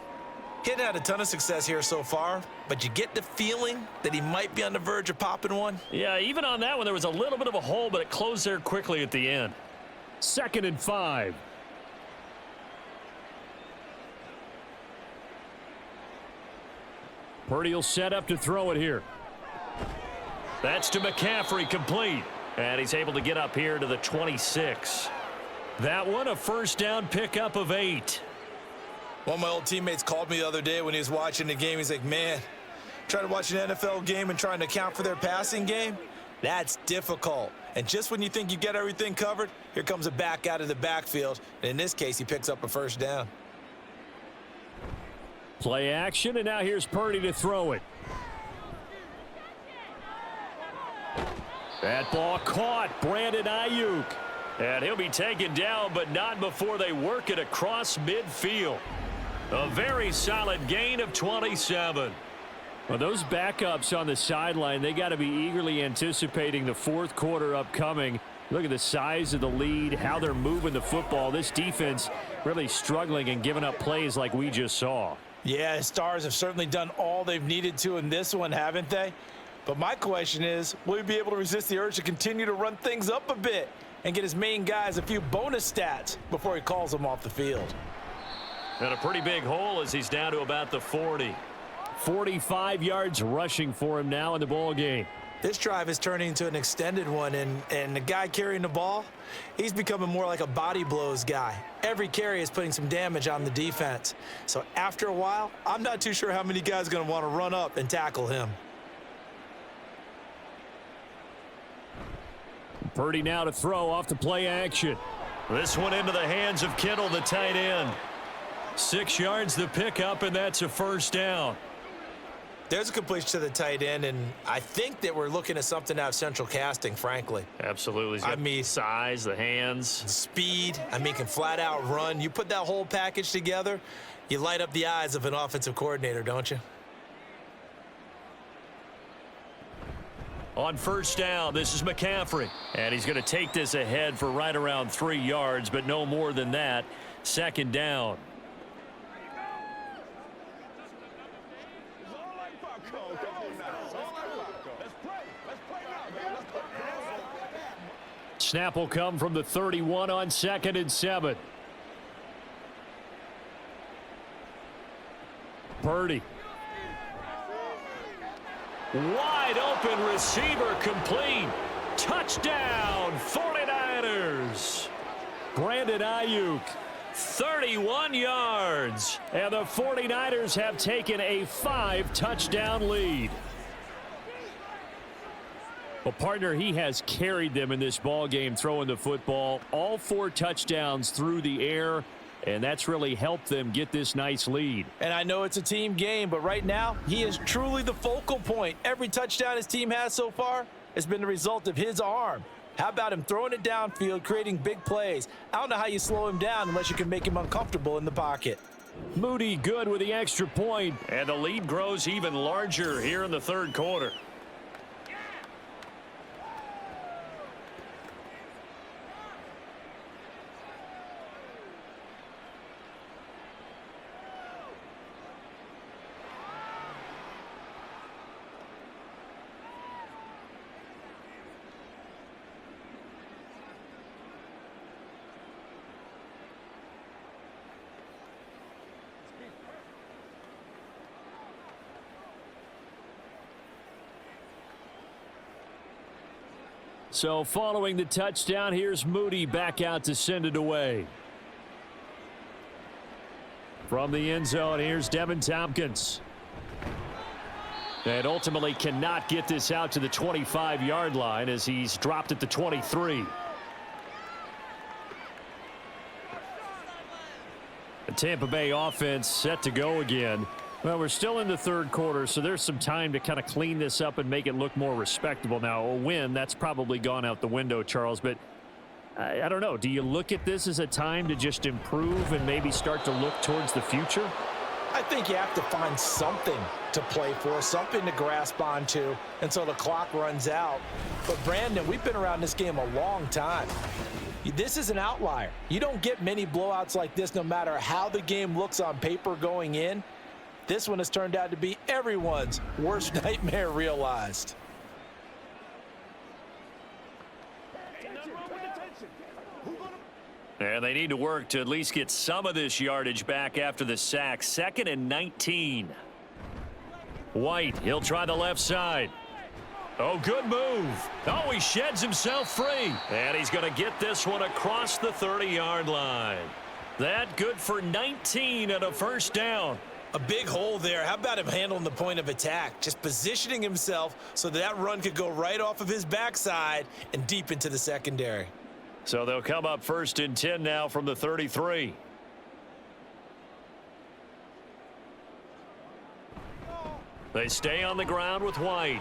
He hadn't had a ton of success here so far, but you get the feeling that he might be on the verge of popping one. Yeah, even on that one, there was a little bit of a hole, but it closed there quickly at the end. 2nd and 5. Purdy will set up to throw it here. That's to McCaffrey, complete. And he's able to get up here to the 26. That one, a 1st down pickup of 8. One of my old teammates called me the other day when he was watching the game. He's like, man, trying to watch an NFL game and trying to account for their passing game, that's difficult. And just when you think you get everything covered, here comes a back out of the backfield. And in this case, he picks up a 1st down. Play action, and now here's Purdy to throw it. That ball caught. Brandon Aiyuk. And he'll be taken down, but not before they work it across midfield. A very solid gain of 27. Well, those backups on the sideline, they got to be eagerly anticipating the 4th quarter upcoming. Look at the size of the lead, how they're moving the football. This defense really struggling and giving up plays like we just saw. Yeah, the Stars have certainly done all they've needed to in this one, haven't they? But my question is, will he be able to resist the urge to continue to run things up a bit and get his main guys a few bonus stats before he calls them off the field? And a pretty big hole as he's down to about the 40. 45 yards rushing for him now in the ball game. This drive is turning into an extended one, and the guy carrying the ball, he's becoming more like a body blows guy. Every carry is putting some damage on the defense. So after a while, I'm not too sure how many guys are going to want to run up and tackle him. Purdy now to throw off the play action. This one into the hands of Kittle, the tight end. 6 yards the pickup, and that's a 1st down. There's a completion to the tight end, and I think that we're looking at something out of central casting, frankly. Absolutely. He's got the size, the hands. Speed. I mean, can flat out run. You put that whole package together, you light up the eyes of an offensive coordinator, don't you? On 1st down, this is McCaffrey. And he's going to take this ahead for right around 3 yards, but no more than that. 2nd down. Snap will come from the 31 on 2nd and 7. Purdy. Wide open receiver, complete. Touchdown, 49ers. Brandon Aiyuk, 31 yards. And the 49ers have taken a 5-touchdown lead. Well, partner, he has carried them in this ball game throwing the football. All 4 touchdowns through the air, and that's really helped them get this nice lead. And I know it's a team game, but right now, he is truly the focal point. Every touchdown his team has so far has been the result of his arm. How about him throwing it downfield, creating big plays? I don't know how you slow him down unless you can make him uncomfortable in the pocket. Moody good with the extra point, and the lead grows even larger here in the third quarter. So following the touchdown, here's Moody back out to send it away. From the end zone, here's Devin Tompkins. And ultimately cannot get this out to the 25-yard line as he's dropped at the 23. The Tampa Bay offense set to go again. Well, we're still in the third quarter, so there's some time to kind of clean this up and make it look more respectable. Now, a win, that's probably gone out the window, Charles, but I don't know. Do you look at this as a time to just improve and maybe start to look towards the future? I think you have to find something to play for, something to grasp onto until the clock runs out. But, Brandon, we've been around this game a long time. This is an outlier. You don't get many blowouts like this no matter how the game looks on paper going in. This one has turned out to be everyone's worst nightmare realized. And they need to work to at least get some of this yardage back after the sack. 2nd and 19. White, he'll try the left side. Oh, good move. Oh, he sheds himself free. And he's going to get this one across the 30-yard line. That good for 19 and a first down. A big hole there. How about him handling the point of attack? Just positioning himself so that run could go right off of his backside and deep into the secondary. So they'll come up 1st and 10 now from the 33. They stay on the ground with White.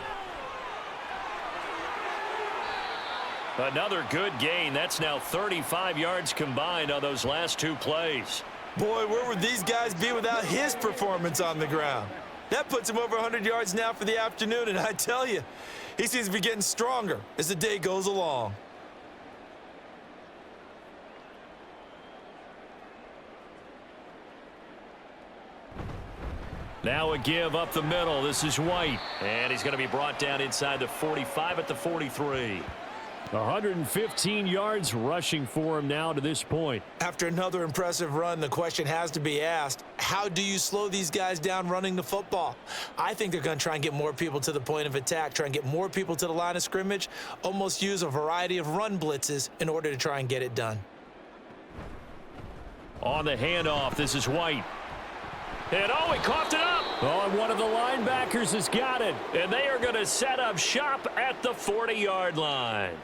Another good gain. That's now 35 yards combined on those last 2 plays. Boy, where would these guys be without his performance on the ground? That puts him over 100 yards now for the afternoon, and I tell you, he seems to be getting stronger as the day goes along. Now a give up the middle. This is White, and he's going to be brought down inside the 45 at the 43. 115 yards rushing for him now to this point. After another impressive run, the question has to be asked, how do you slow these guys down running the football? I think they're going to try and get more people to the point of attack, try and get more people to the line of scrimmage, almost use a variety of run blitzes in order to try and get it done. On the handoff, this is White. And oh, he coughed it up. Oh, and one of the linebackers has got it. And they are going to set up shop at the 40-yard line.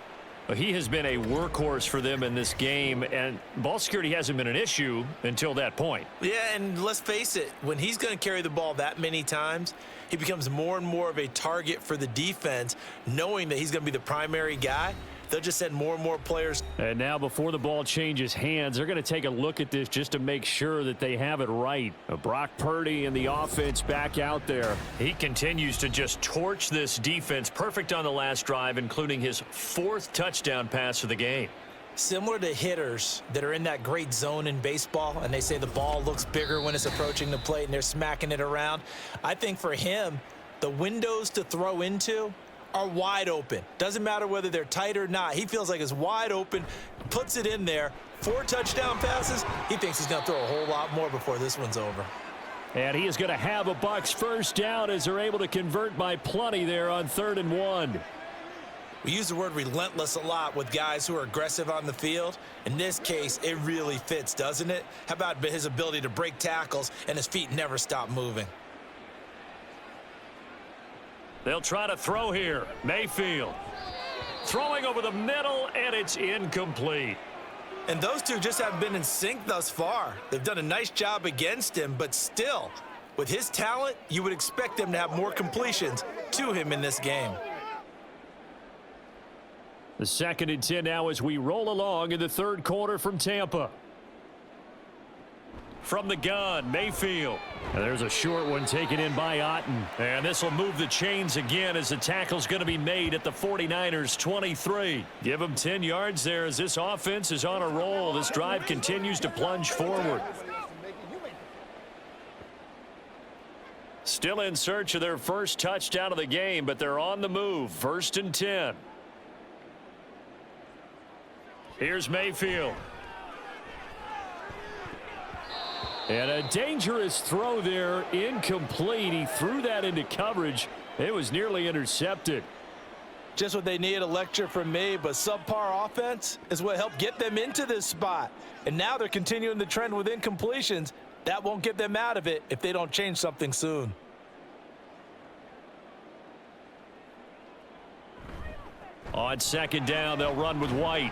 He has been a workhorse for them in this game, and ball security hasn't been an issue until that point. Yeah, and let's face it, when he's going to carry the ball that many times, he becomes more and more of a target for the defense, knowing that he's going to be the primary guy. They'll just send more and more players. And now before the ball changes hands, they're going to take a look at this just to make sure that they have it right. Brock Purdy and the offense back out there. He continues to just torch this defense. Perfect on the last drive, including his 4th touchdown pass of the game. Similar to hitters that are in that great zone in baseball, and they say the ball looks bigger when it's approaching the plate and they're smacking it around. I think for him, the windows to throw into are wide open. Doesn't matter whether they're tight or not. He feels like it's wide open, puts it in there. 4 touchdown passes. He thinks he's going to throw a whole lot more before this one's over. And he is going to have a Bucs first down as they're able to convert by plenty there on 3rd and 1. We use the word relentless a lot with guys who are aggressive on the field. In this case, it really fits, doesn't it? How about his ability to break tackles and his feet never stop moving? They'll try to throw here. Mayfield. Throwing over the middle, and it's incomplete. And those two just haven't been in sync thus far. They've done a nice job against him, but still, with his talent, you would expect them to have more completions to him in this game. The 2nd and 10 now as we roll along in the third quarter from Tampa. From the gun, Mayfield. And there's a short one taken in by Otten. And this will move the chains again as the tackle's going to be made at the 49ers 23. Give them 10 yards there as this offense is on a roll. This drive continues to plunge forward. Still in search of their first touchdown of the game, but they're on the move. 1st and 10. Here's Mayfield. And a dangerous throw there, incomplete. He threw that into coverage. It was nearly intercepted. Just what they need, a lecture from me, but subpar offense is what helped get them into this spot. And now they're continuing the trend with incompletions. That won't get them out of it if they don't change something soon. On 2nd down, they'll run with White.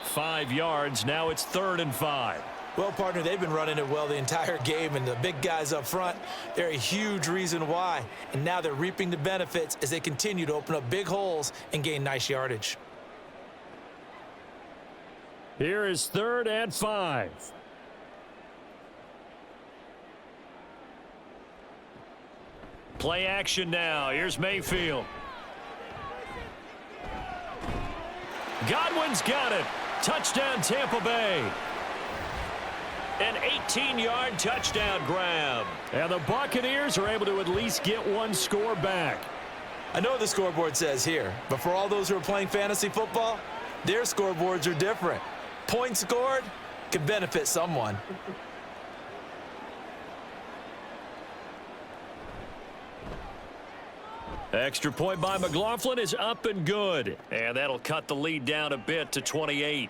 5 yards. Now it's 3rd and 5. Well, partner, they've been running it well the entire game, and the big guys up front, they're a huge reason why. And now they're reaping the benefits as they continue to open up big holes and gain nice yardage. Here is 3rd and 5. Play action now. Here's Mayfield. Godwin's got it. Touchdown, Tampa Bay. An 18-yard touchdown grab. And the Buccaneers are able to at least get one score back. I know what the scoreboard says here, but for all those who are playing fantasy football, their scoreboards are different. Points scored could benefit someone. Extra point by McLaughlin is up and good. And that'll cut the lead down a bit to 28.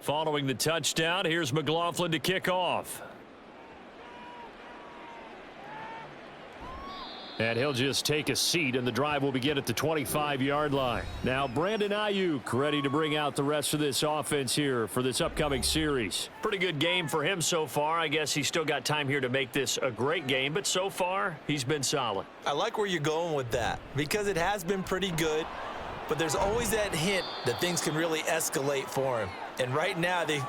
Following the touchdown, here's McLaughlin to kick off. And he'll just take a seat, and the drive will begin at the 25-yard line. Now, Brandon Aiyuk ready to bring out the rest of this offense here for this upcoming series. Pretty good game for him so far. I guess he's still got time here to make this a great game, but so far, he's been solid. I like where you're going with that because it has been pretty good, but there's always that hint that things can really escalate for him. And right now, they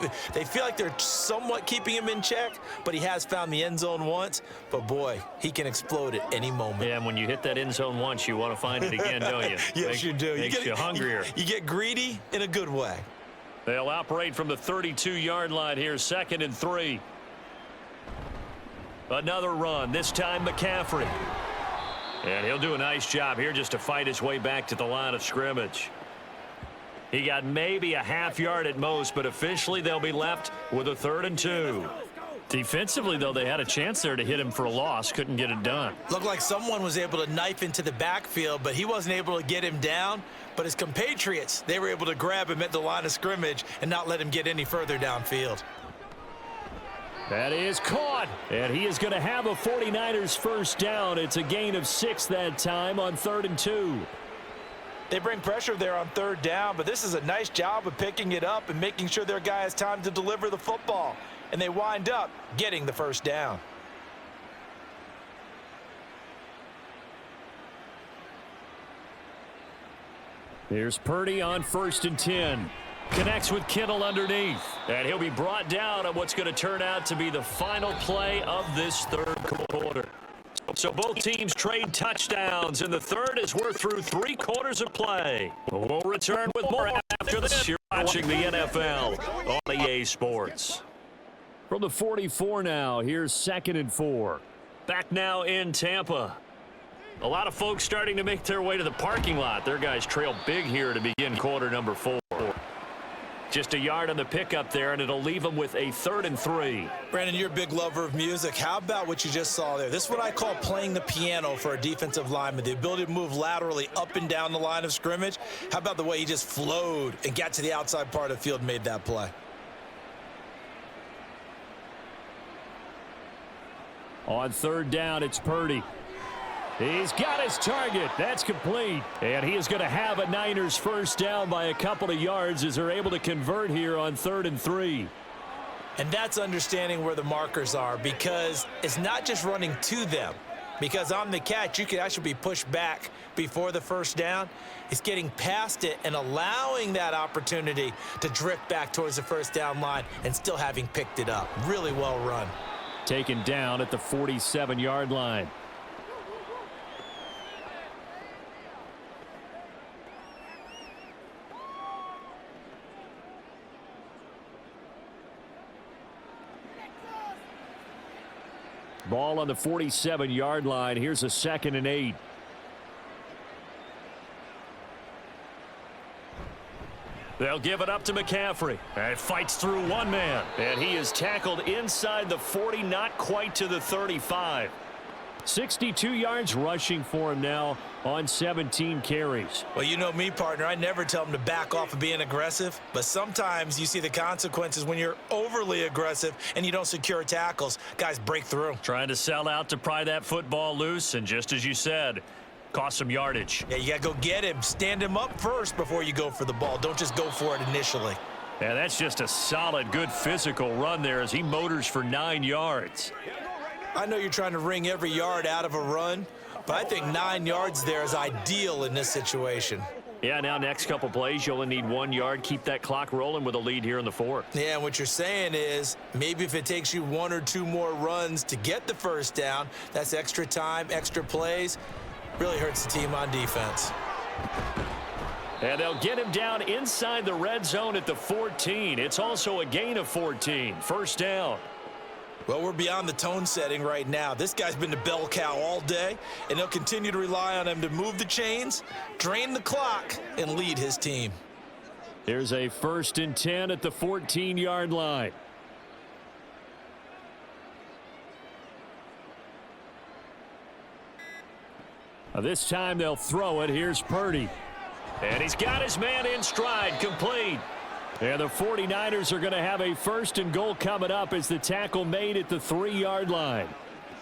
feel like they're somewhat keeping him in check, but he has found the end zone once. But, boy, he can explode at any moment. Yeah, and when you hit that end zone once, you want to find it again, don't you? Yes, you do. Makes you hungrier. You get greedy in a good way. They'll operate from the 32-yard line here, 2nd and 3. Another run, this time McCaffrey. And he'll do a nice job here just to fight his way back to the line of scrimmage. He got maybe a half yard at most, but officially they'll be left with a 3rd and 2. Defensively, though, they had a chance there to hit him for a loss. Couldn't get it done. Looked like someone was able to knife into the backfield, but he wasn't able to get him down. But his compatriots, they were able to grab him at the line of scrimmage and not let him get any further downfield. That is caught, and he is going to have a 49ers first down. It's a gain of 6 that time on 3rd and 2. They bring pressure there on 3rd down, but this is a nice job of picking it up and making sure their guy has time to deliver the football. And they wind up getting the first down. Here's Purdy on 1st and 10. Connects with Kittle underneath. And he'll be brought down on what's going to turn out to be the final play of this third quarter. So both teams trade touchdowns in the third as we're through 3 quarters of play. We'll return with more after this. You're watching the NFL on EA Sports. From the 44 now, here's 2nd and 4. Back now in Tampa. A lot of folks starting to make their way to the parking lot. Their guys trail big here to begin quarter number 4. Just a yard on the pickup there, and it'll leave them with a 3rd and 3. Brandon, you're a big lover of music. How about what you just saw there? This is what I call playing the piano for a defensive lineman, the ability to move laterally up and down the line of scrimmage. How about the way he just flowed and got to the outside part of the field and made that play? On 3rd down, it's Purdy. He's got his target. That's complete. And he is going to have a Niners first down by a couple of yards as they're able to convert here on 3rd and 3. And that's understanding where the markers are, because it's not just running to them. Because on the catch, you can actually be pushed back before the first down. It's getting past it and allowing that opportunity to drift back towards the first down line and still having picked it up. Really well run. Taken down at the 47-yard line. Ball on the 47-yard line. Here's a 2nd and 8. They'll give it up to McCaffrey. And fights through one man. And he is tackled inside the 40, not quite to the 35. 62 yards rushing for him now on 17 carries. Well, you know me, partner. I never tell him to back off of being aggressive, but sometimes you see the consequences when you're overly aggressive and you don't secure tackles. Guys break through. Trying to sell out to pry that football loose, and just as you said, cost some yardage. Yeah, you got to go get him. Stand him up first before you go for the ball. Don't just go for it initially. Yeah, that's just a solid, good physical run there as he motors for 9 yards. I know you're trying to wring every yard out of a run, but I think 9 yards there is ideal in this situation. Yeah, now next couple plays, you only need 1 yard. Keep that clock rolling with a lead here in the 4th. Yeah, and what you're saying is maybe if it takes you 1 or 2 more runs to get the first down, that's extra time, extra plays. Really hurts the team on defense. And they'll get him down inside the red zone at the 14. It's also a gain of 14. First down. Well, we're beyond the tone setting right now. This guy's been the bell cow all day, and they'll continue to rely on him to move the chains, drain the clock, and lead his team. Here's a 1st and 10 at the 14-yard line. Now this time they'll throw it. Here's Purdy. And he's got his man in stride, complete. And the 49ers are going to have a 1st and goal coming up as the tackle made at the 3-yard line.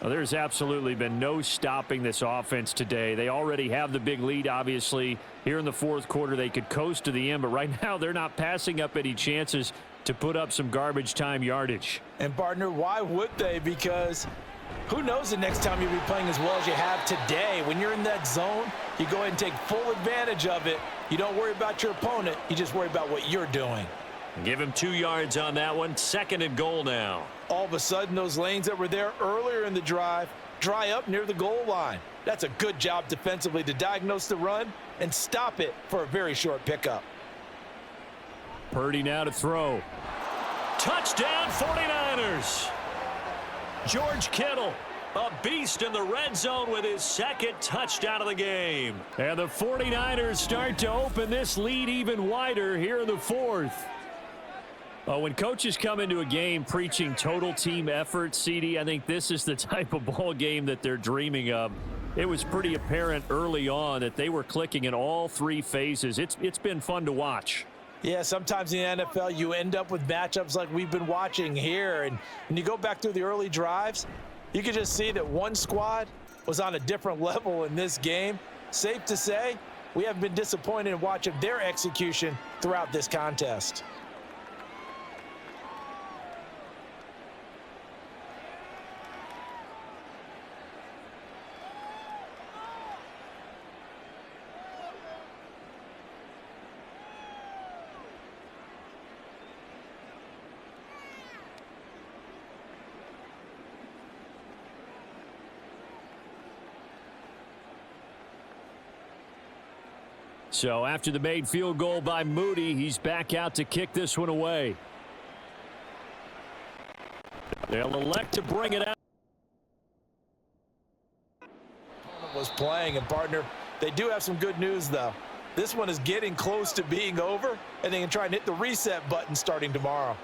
Well, there's absolutely been no stopping this offense today. They already have the big lead, obviously. Here in the 4th quarter, they could coast to the end, but right now they're not passing up any chances to put up some garbage time yardage. And, partner, why would they? Because who knows the next time you'll be playing as well as you have today. When you're in that zone, you go ahead and take full advantage of it. You don't worry about your opponent. You just worry about what you're doing. Give him 2 yards on that one. 2nd and goal now. All of a sudden, those lanes that were there earlier in the drive dry up near the goal line. That's a good job defensively to diagnose the run and stop it for a very short pickup. Purdy now to throw. Touchdown 49ers. George Kittle, a beast in the red zone with his 2nd touchdown of the game. And the 49ers start to open this lead even wider here in the 4th. When coaches come into a game preaching total team effort, CD, I think this is the type of ball game that they're dreaming of. It was pretty apparent early on that they were clicking in all 3 phases. It's been fun to watch. Yeah, sometimes in the NFL you end up with matchups like we've been watching here. And when you go back through the early drives, you can just see that one squad was on a different level in this game. Safe to say, we haven't been disappointed in watching their execution throughout this contest. So after the made field goal by Moody, he's back out to kick this one away. They'll elect to bring it out. Was playing, and partner, they do have some good news though. This one is getting close to being over, and they can try and hit the reset button starting tomorrow.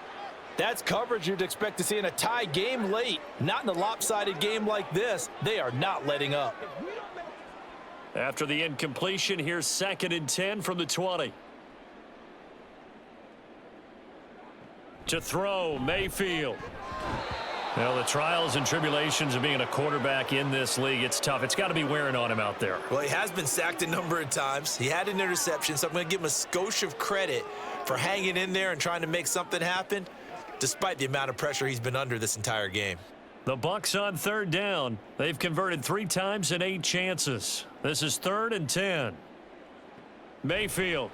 That's coverage you'd expect to see in a tie game late. Not in a lopsided game like this. They are not letting up. After the incompletion, here's 2nd and 10 from the 20. To throw, Mayfield. Well, the trials and tribulations of being a quarterback in this league, it's tough. It's got to be wearing on him out there. Well, he has been sacked a number of times. He had an interception, so I'm going to give him a skosh of credit for hanging in there and trying to make something happen, despite the amount of pressure he's been under this entire game. The Bucs on 3rd down. They've converted 3 times in 8 chances. This is 3rd and 10. Mayfield.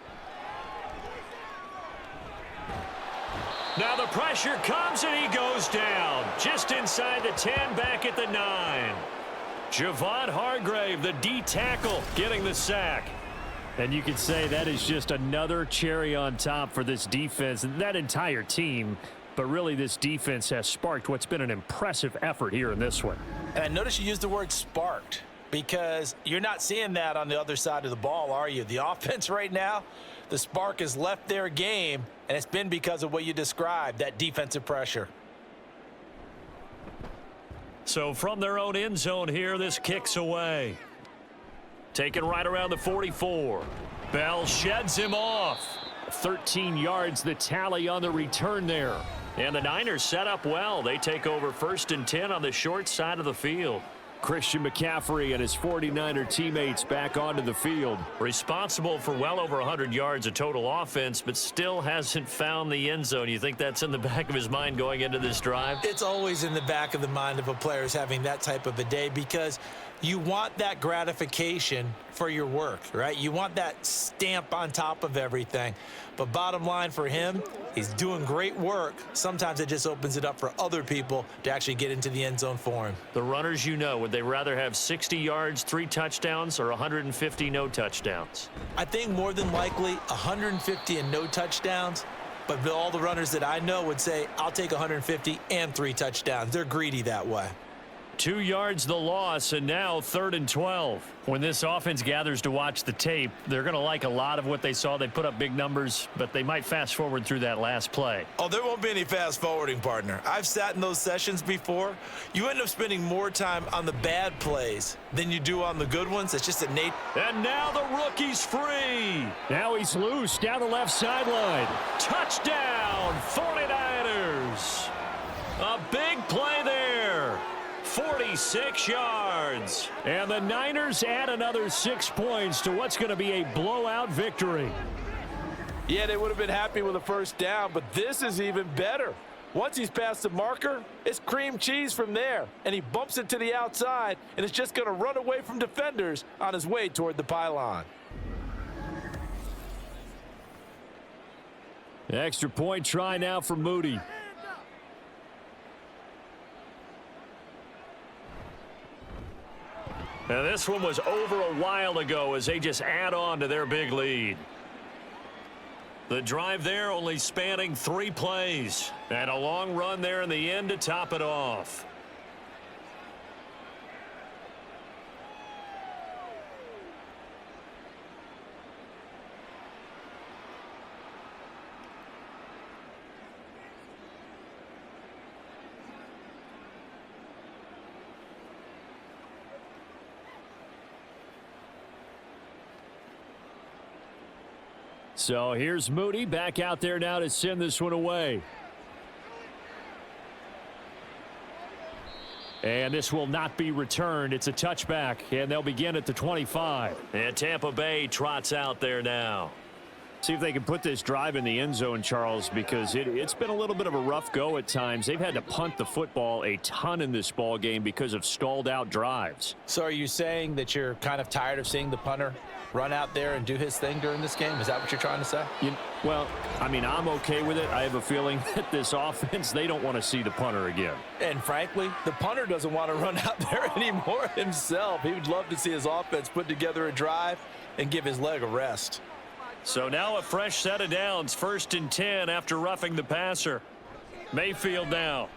Now the pressure comes and he goes down. Just inside the 10, back at the 9. Javon Hargrave, the D tackle, getting the sack. And you could say that is just another cherry on top for this defense and that entire team. But really, this defense has sparked what's been an impressive effort here in this one. And notice you used the word sparked, because you're not seeing that on the other side of the ball, are you? The offense right now, the spark has left their game, and it's been because of what you described, that defensive pressure. So from their own end zone here, this kicks away. Taken right around the 44. Bell sheds him off. 13 yards, the tally on the return there. And the Niners set up well. They take over 1st and 10 on the short side of the field. Christian McCaffrey and his 49er teammates back onto the field. Responsible for well over 100 yards of total offense, but still hasn't found the end zone. You think that's in the back of his mind going into this drive? It's always in the back of the mind of a player who's having that type of a day, because you want that gratification for your work, right? You want that stamp on top of everything. But bottom line for him, he's doing great work. Sometimes it just opens it up for other people to actually get into the end zone for him. The runners, you know, would they rather have 60 yards, 3 touchdowns, or 150 no touchdowns? I think more than likely 150 and no touchdowns. But all the runners that I know would say, I'll take 150 and 3 touchdowns. They're greedy that way. 2 yards the loss, and now 3rd and 12. When this offense gathers to watch the tape, they're going to like a lot of what they saw. They put up big numbers, but they might fast forward through that last play. Oh, there won't be any fast forwarding, partner. I've sat in those sessions before. You end up spending more time on the bad plays than you do on the good ones. It's just a Nate. And now the rookie's free. Now he's loose down the left sideline. Touchdown, 49ers. A big play there. 46 yards. And the Niners add another 6 points to what's going to be a blowout victory. Yeah, they would have been happy with a 1st down, but this is even better. Once he's past the marker, it's cream cheese from there. And he bumps it to the outside, and it's just going to run away from defenders on his way toward the pylon. Extra point try now for Moody. Now this one was over a while ago as they just add on to their big lead. The drive there only spanning 3 plays. And a long run there in the end to top it off. So here's Moody back out there now to send this one away. And this will not be returned. It's a touchback, and they'll begin at the 25. And Tampa Bay trots out there now. See if they can put this drive in the end zone, Charles, because it's been a little bit of a rough go at times. They've had to punt the football a ton in this ball game because of stalled out drives. So are you saying that you're kind of tired of seeing the punter run out there and do his thing during this game? Is that what you're trying to say? Well, I mean, I'm okay with it. I have a feeling that this offense, they don't want to see the punter again. And frankly, the punter doesn't want to run out there anymore himself. He would love to see his offense put together a drive and give his leg a rest. So now a fresh set of downs, 1st and 10 after roughing the passer. Mayfield now.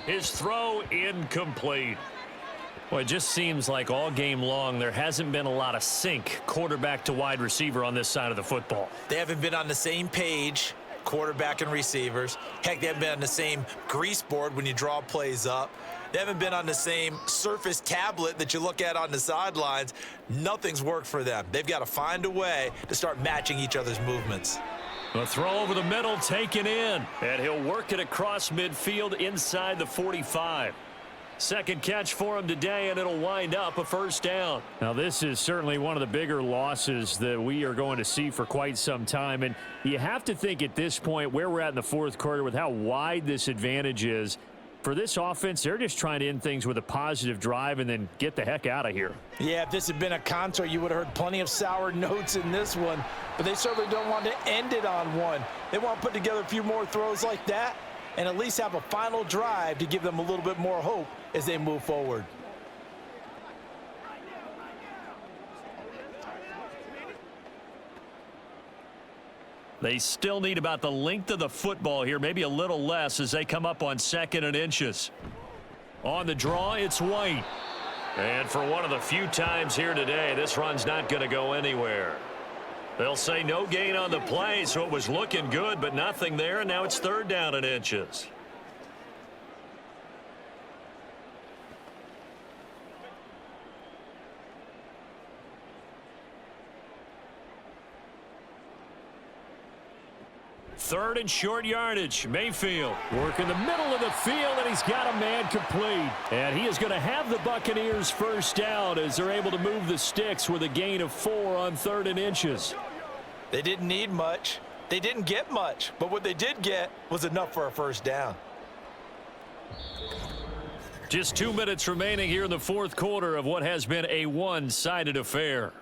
His throw incomplete. Well, it just seems like all game long there hasn't been a lot of sync quarterback to wide receiver on this side of the football. They haven't been on the same page, quarterback and receivers. Heck, they haven't been on the same grease board when you draw plays up. They haven't been on the same surface tablet that you look at on the sidelines. Nothing's worked for them. They've got to find a way to start matching each other's movements. The throw over the middle taken in, and he'll work it across midfield inside the 45. Second catch for him today, and it'll wind up a first down. Now, this is certainly one of the bigger losses that we are going to see for quite some time. And you have to think at this point where we're at in the fourth quarter with how wide this advantage is. For this offense, they're just trying to end things with a positive drive and then get the heck out of here. Yeah, if this had been a concert, you would have heard plenty of sour notes in this one. But they certainly don't want to end it on one. They want to put together a few more throws like that and at least have a final drive to give them a little bit more hope as they move forward. They still need about the length of the football here, maybe a little less as they come up on 2nd and inches. On the draw, it's White. And for one of the few times here today, this run's not going to go anywhere. They'll say no gain on the play, so it was looking good, but nothing there, and now it's 3rd down and inches. Third and short yardage. Mayfield working the middle of the field, and he's got a man complete. And he is going to have the Buccaneers first down as they're able to move the sticks with a gain of 4 on 3rd and inches. They didn't need much. They didn't get much. But what they did get was enough for a first down. Just 2 minutes remaining here in the fourth quarter of what has been a one-sided affair.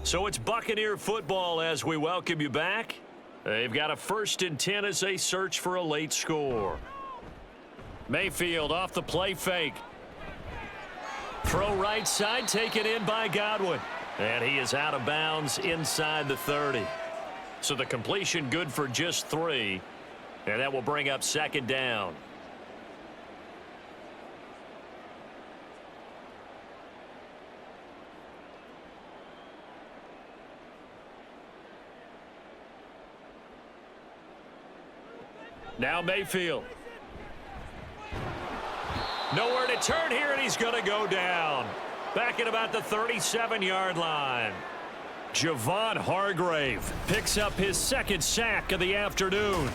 So it's Buccaneer football as we welcome you back. They've got a 1st and 10 as they search for a late score. Mayfield off the play fake. Throw right side, taken in by Godwin. And he is out of bounds inside the 30. So the completion good for just 3. And that will bring up 2nd down. Now Mayfield. Nowhere to turn here, and he's going to go down. Back at about the 37-yard line. Javon Hargrave picks up his 2nd sack of the afternoon.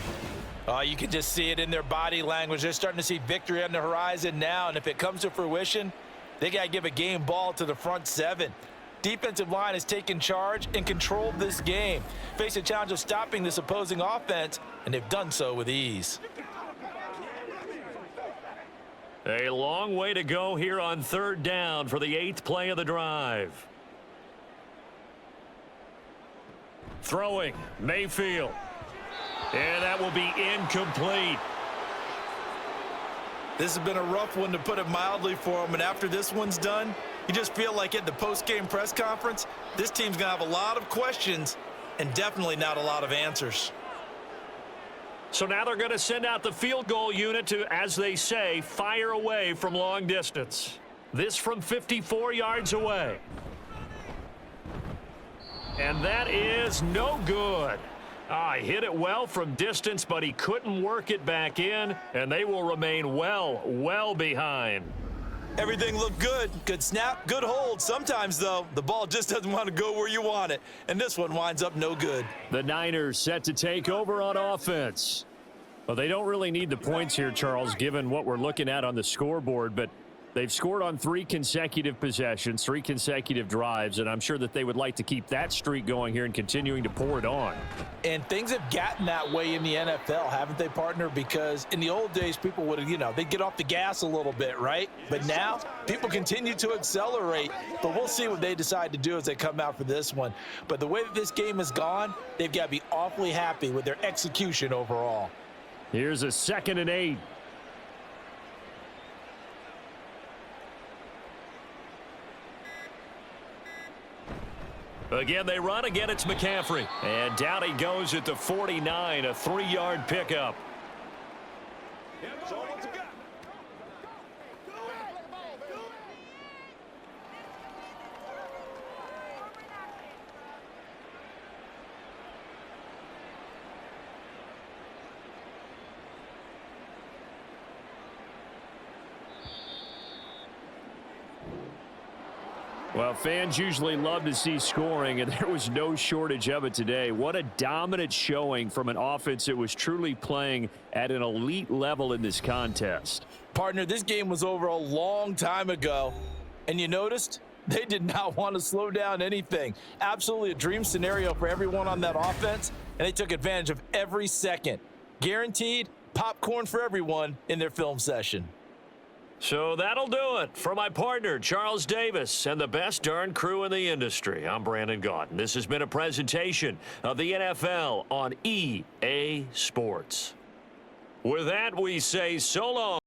Oh, you can just see it in their body language. They're starting to see victory on the horizon now, and if it comes to fruition, they got to give a game ball to the front 7. Defensive line has taken charge and controlled this game. Face a challenge of stopping this opposing offense, and they've done so with ease. A long way to go here on 3rd down for the 8th play of the drive. Throwing, Mayfield. And that will be incomplete. This has been a rough one, to put it mildly, for them, and after this one's done, you just feel like at the post-game press conference, this team's going to have a lot of questions and definitely not a lot of answers. So now they're going to send out the field goal unit to, as they say, fire away from long distance. This from 54 yards away. And that is no good. He hit it well from distance, but he couldn't work it back in, and they will remain well behind. Everything looked good. Good snap, good hold. Sometimes, though, the ball just doesn't want to go where you want it. And this one winds up no good. The Niners set to take over on offense. Well, they don't really need the points here, Charles, given what we're looking at on the scoreboard. But they've scored on 3 consecutive possessions, 3 consecutive drives. And I'm sure that they would like to keep that streak going here and continuing to pour it on. And things have gotten that way in the NFL, haven't they, partner? Because in the old days, people would have, they'd get off the gas a little bit, right? But now, people continue to accelerate. But we'll see what they decide to do as they come out for this one. But the way that this game has gone, they've got to be awfully happy with their execution overall. Here's a 2nd and 8. Again, they run. Again, it's McCaffrey. And down he goes at the 49, a 3-yard pickup. Well, fans usually love to see scoring, and there was no shortage of it today. What a dominant showing from an offense that was truly playing at an elite level in this contest. Partner, this game was over a long time ago, and you noticed they did not want to slow down anything. Absolutely a dream scenario for everyone on that offense, and they took advantage of every second. Guaranteed popcorn for everyone in their film session. So that'll do it for my partner, Charles Davis, and the best darn crew in the industry. I'm Brandon Gaudin. This has been a presentation of the NFL on EA Sports. With that, we say so long.